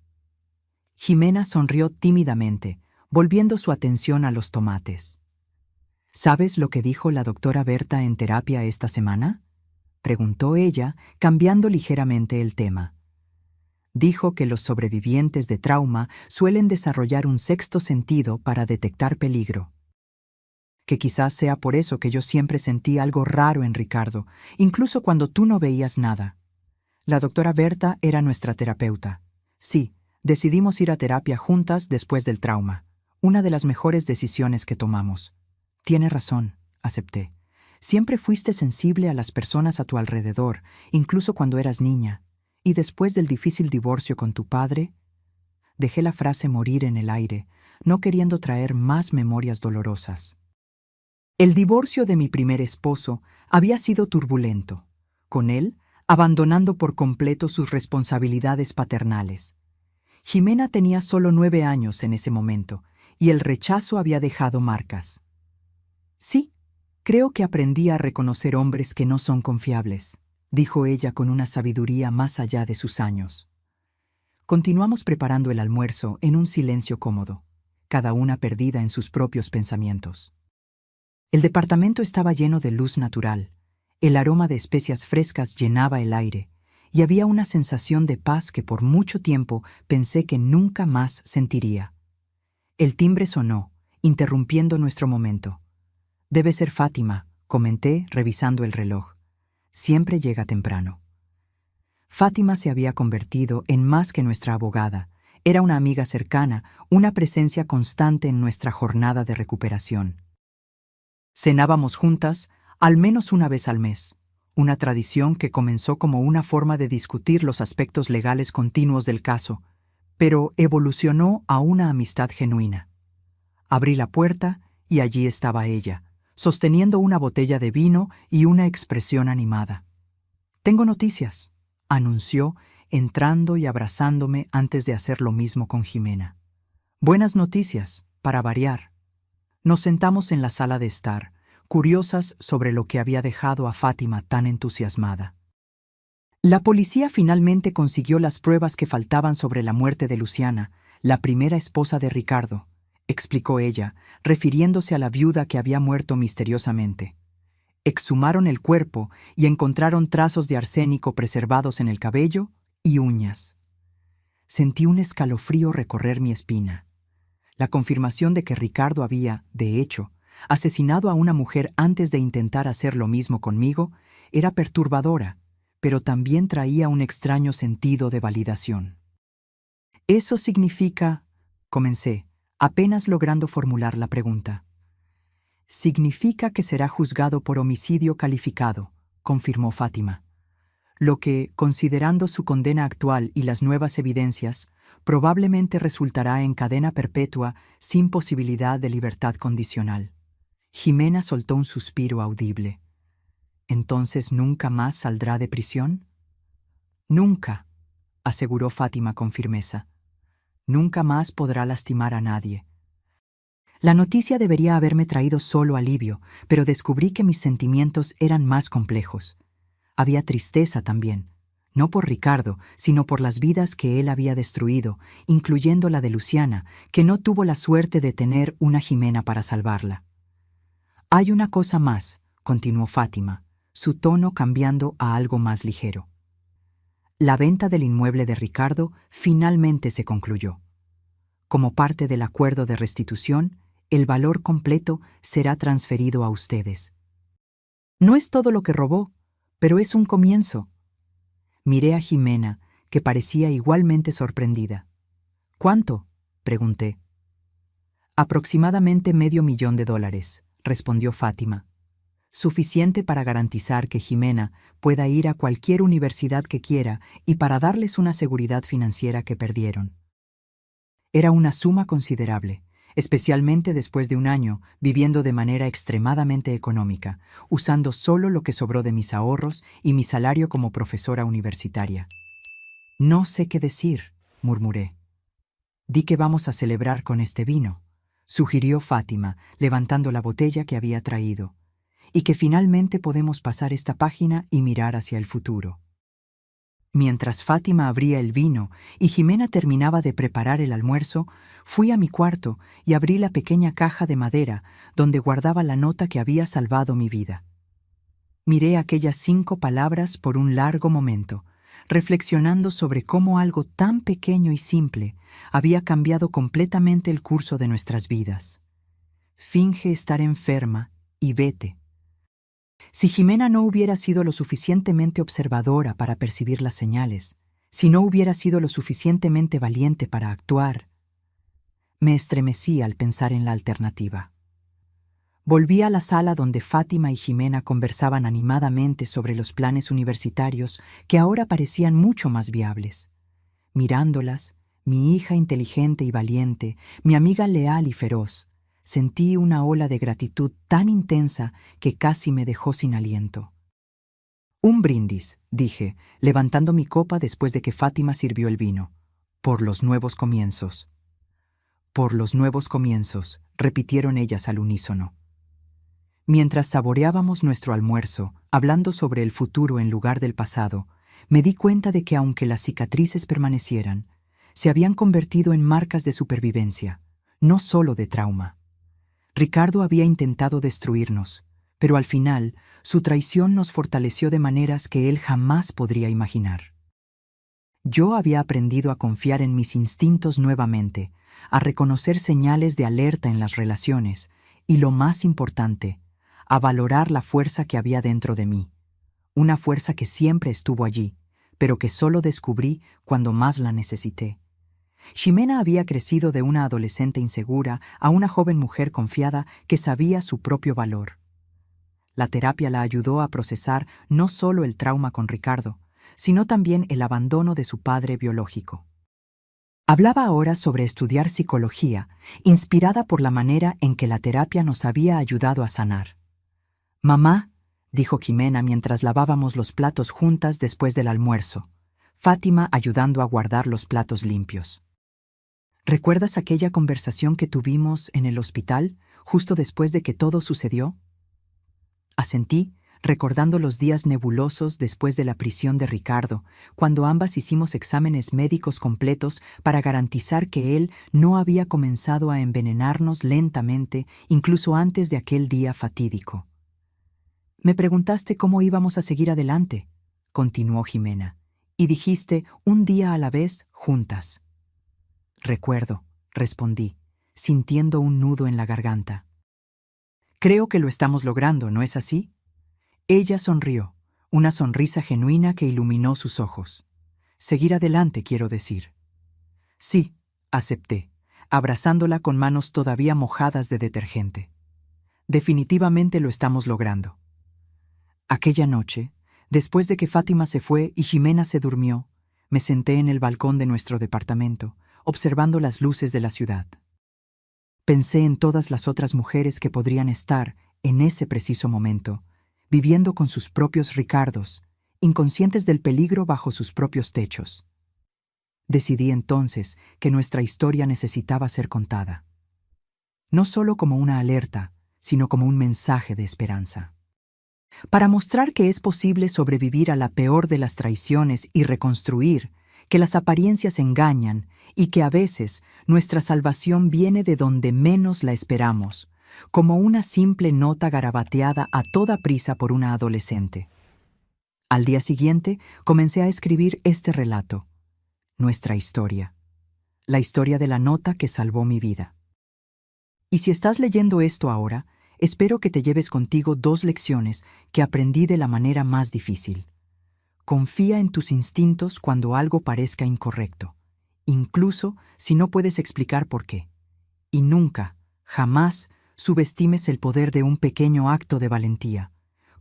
Jimena sonrió tímidamente, volviendo su atención a los tomates. ¿Sabes lo que dijo la doctora Berta en terapia esta semana?, preguntó ella, cambiando ligeramente el tema. Dijo que los sobrevivientes de trauma suelen desarrollar un sexto sentido para detectar peligro. Que quizás sea por eso que yo siempre sentí algo raro en Ricardo, incluso cuando tú no veías nada. La doctora Berta era nuestra terapeuta. Sí, decidimos ir a terapia juntas después del trauma. Una de las mejores decisiones que tomamos. Tiene razón, acepté. Siempre fuiste sensible a las personas a tu alrededor, incluso cuando eras niña. Y después del difícil divorcio con tu padre, dejé la frase morir en el aire, no queriendo traer más memorias dolorosas. El divorcio de mi primer esposo había sido turbulento, con él abandonando por completo sus responsabilidades paternales. Jimena tenía solo 9 años en ese momento, y el rechazo había dejado marcas. Sí, creo que aprendí a reconocer hombres que no son confiables, dijo ella con una sabiduría más allá de sus años. Continuamos preparando el almuerzo en un silencio cómodo, cada una perdida en sus propios pensamientos. El departamento estaba lleno de luz natural, el aroma de especias frescas llenaba el aire, y había una sensación de paz que por mucho tiempo pensé que nunca más sentiría. El timbre sonó, interrumpiendo nuestro momento. «Debe ser Fátima», comenté, revisando el reloj. Siempre llega temprano. Fátima se había convertido en más que nuestra abogada. Era una amiga cercana, una presencia constante en nuestra jornada de recuperación. Cenábamos juntas, al menos una vez al mes, una tradición que comenzó como una forma de discutir los aspectos legales continuos del caso, pero evolucionó a una amistad genuina. Abrí la puerta y allí estaba ella, sosteniendo una botella de vino y una expresión animada. «Tengo noticias», anunció, entrando y abrazándome antes de hacer lo mismo con Jimena. «Buenas noticias, para variar». Nos sentamos en la sala de estar, curiosas sobre lo que había dejado a Fátima tan entusiasmada. La policía finalmente consiguió las pruebas que faltaban sobre la muerte de Luciana, la primera esposa de Ricardo, explicó ella, refiriéndose a la viuda que había muerto misteriosamente. Exhumaron el cuerpo y encontraron trazos de arsénico preservados en el cabello y uñas. Sentí un escalofrío recorrer mi espina. La confirmación de que Ricardo había, de hecho, asesinado a una mujer antes de intentar hacer lo mismo conmigo era perturbadora, pero también traía un extraño sentido de validación. «Eso significa», comencé, apenas logrando formular la pregunta. «Significa que será juzgado por homicidio calificado», confirmó Fátima. «Lo que, considerando su condena actual y las nuevas evidencias, probablemente resultará en cadena perpetua sin posibilidad de libertad condicional». Jimena soltó un suspiro audible. «¿Entonces nunca más saldrá de prisión?» «Nunca», aseguró Fátima con firmeza. «Nunca más podrá lastimar a nadie». La noticia debería haberme traído solo alivio, pero descubrí que mis sentimientos eran más complejos. Había tristeza también, no por Ricardo, sino por las vidas que él había destruido, incluyendo la de Luciana, que no tuvo la suerte de tener una Jimena para salvarla. «Hay una cosa más», continuó Fátima, su tono cambiando a algo más ligero. «La venta del inmueble de Ricardo finalmente se concluyó. Como parte del acuerdo de restitución, el valor completo será transferido a ustedes. No es todo lo que robó, pero es un comienzo». Miré a Jimena, que parecía igualmente sorprendida. «¿Cuánto?», pregunté. «Aproximadamente $500,000», respondió Fátima. «Suficiente para garantizar que Jimena pueda ir a cualquier universidad que quiera y para darles una seguridad financiera que perdieron». Era una suma considerable, especialmente después de un año viviendo de manera extremadamente económica, usando solo lo que sobró de mis ahorros y mi salario como profesora universitaria. «No sé qué decir», murmuré. «Di que vamos a celebrar con este vino», sugirió Fátima, levantando la botella que había traído, «y que finalmente podemos pasar esta página y mirar hacia el futuro». Mientras Fátima abría el vino y Jimena terminaba de preparar el almuerzo, fui a mi cuarto y abrí la pequeña caja de madera donde guardaba la nota que había salvado mi vida. Miré aquellas 5 palabras por un largo momento, reflexionando sobre cómo algo tan pequeño y simple había cambiado completamente el curso de nuestras vidas. «Finge estar enferma y vete». Si Jimena no hubiera sido lo suficientemente observadora para percibir las señales, si no hubiera sido lo suficientemente valiente para actuar, me estremecí al pensar en la alternativa. Volví a la sala donde Fátima y Jimena conversaban animadamente sobre los planes universitarios que ahora parecían mucho más viables. Mirándolas, mi hija inteligente y valiente, mi amiga leal y feroz, sentí una ola de gratitud tan intensa que casi me dejó sin aliento. «Un brindis», dije, levantando mi copa después de que Fátima sirvió el vino. «Por los nuevos comienzos». «Por los nuevos comienzos», repitieron ellas al unísono. Mientras saboreábamos nuestro almuerzo, hablando sobre el futuro en lugar del pasado, me di cuenta de que aunque las cicatrices permanecieran, se habían convertido en marcas de supervivencia, no solo de trauma. Ricardo había intentado destruirnos, pero al final su traición nos fortaleció de maneras que él jamás podría imaginar. Yo había aprendido a confiar en mis instintos nuevamente, a reconocer señales de alerta en las relaciones y, lo más importante, a valorar la fuerza que había dentro de mí. Una fuerza que siempre estuvo allí, pero que solo descubrí cuando más la necesité. Ximena había crecido de una adolescente insegura a una joven mujer confiada que sabía su propio valor. La terapia la ayudó a procesar no solo el trauma con Ricardo, sino también el abandono de su padre biológico. Hablaba ahora sobre estudiar psicología, inspirada por la manera en que la terapia nos había ayudado a sanar. «Mamá», dijo Ximena mientras lavábamos los platos juntas después del almuerzo, Fátima ayudando a guardar los platos limpios. «¿Recuerdas aquella conversación que tuvimos en el hospital, justo después de que todo sucedió?» Asentí, recordando los días nebulosos después de la prisión de Ricardo, cuando ambas hicimos exámenes médicos completos para garantizar que él no había comenzado a envenenarnos lentamente, incluso antes de aquel día fatídico. «Me preguntaste cómo íbamos a seguir adelante», continuó Ximena, «y dijiste un día a la vez, juntas». «Recuerdo», respondí, sintiendo un nudo en la garganta. «Creo que lo estamos logrando, ¿no es así?» Ella sonrió, una sonrisa genuina que iluminó sus ojos. «Seguir adelante, quiero decir». «Sí», acepté, abrazándola con manos todavía mojadas de detergente. «Definitivamente lo estamos logrando». Aquella noche, después de que Fátima se fue y Ximena se durmió, me senté en el balcón de nuestro departamento, observando las luces de la ciudad. Pensé en todas las otras mujeres que podrían estar, en ese preciso momento, viviendo con sus propios Ricardos, inconscientes del peligro bajo sus propios techos. Decidí entonces que nuestra historia necesitaba ser contada. No solo como una alerta, sino como un mensaje de esperanza. Para mostrar que es posible sobrevivir a la peor de las traiciones y reconstruir, que las apariencias engañan y que a veces nuestra salvación viene de donde menos la esperamos, como una simple nota garabateada a toda prisa por una adolescente. Al día siguiente comencé a escribir este relato, nuestra historia, la historia de la nota que salvó mi vida. Y si estás leyendo esto ahora, espero que te lleves contigo 2 lecciones que aprendí de la manera más difícil. Confía en tus instintos cuando algo parezca incorrecto, incluso si no puedes explicar por qué. Y nunca, jamás, subestimes el poder de un pequeño acto de valentía,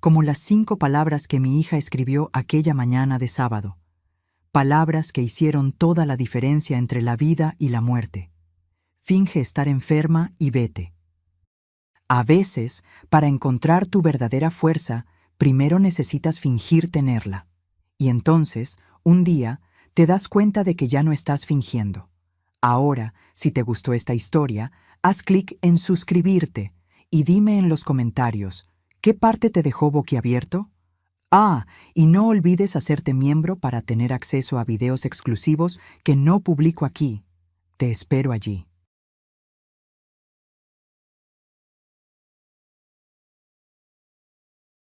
como las 5 palabras que mi hija escribió aquella mañana de sábado. Palabras que hicieron toda la diferencia entre la vida y la muerte. Finge estar enferma y vete. A veces, para encontrar tu verdadera fuerza, primero necesitas fingir tenerla. Y entonces, un día, te das cuenta de que ya no estás fingiendo. Ahora, si te gustó esta historia, haz clic en suscribirte y dime en los comentarios, ¿qué parte te dejó boquiabierto? Y no olvides hacerte miembro para tener acceso a videos exclusivos que no publico aquí. Te espero allí.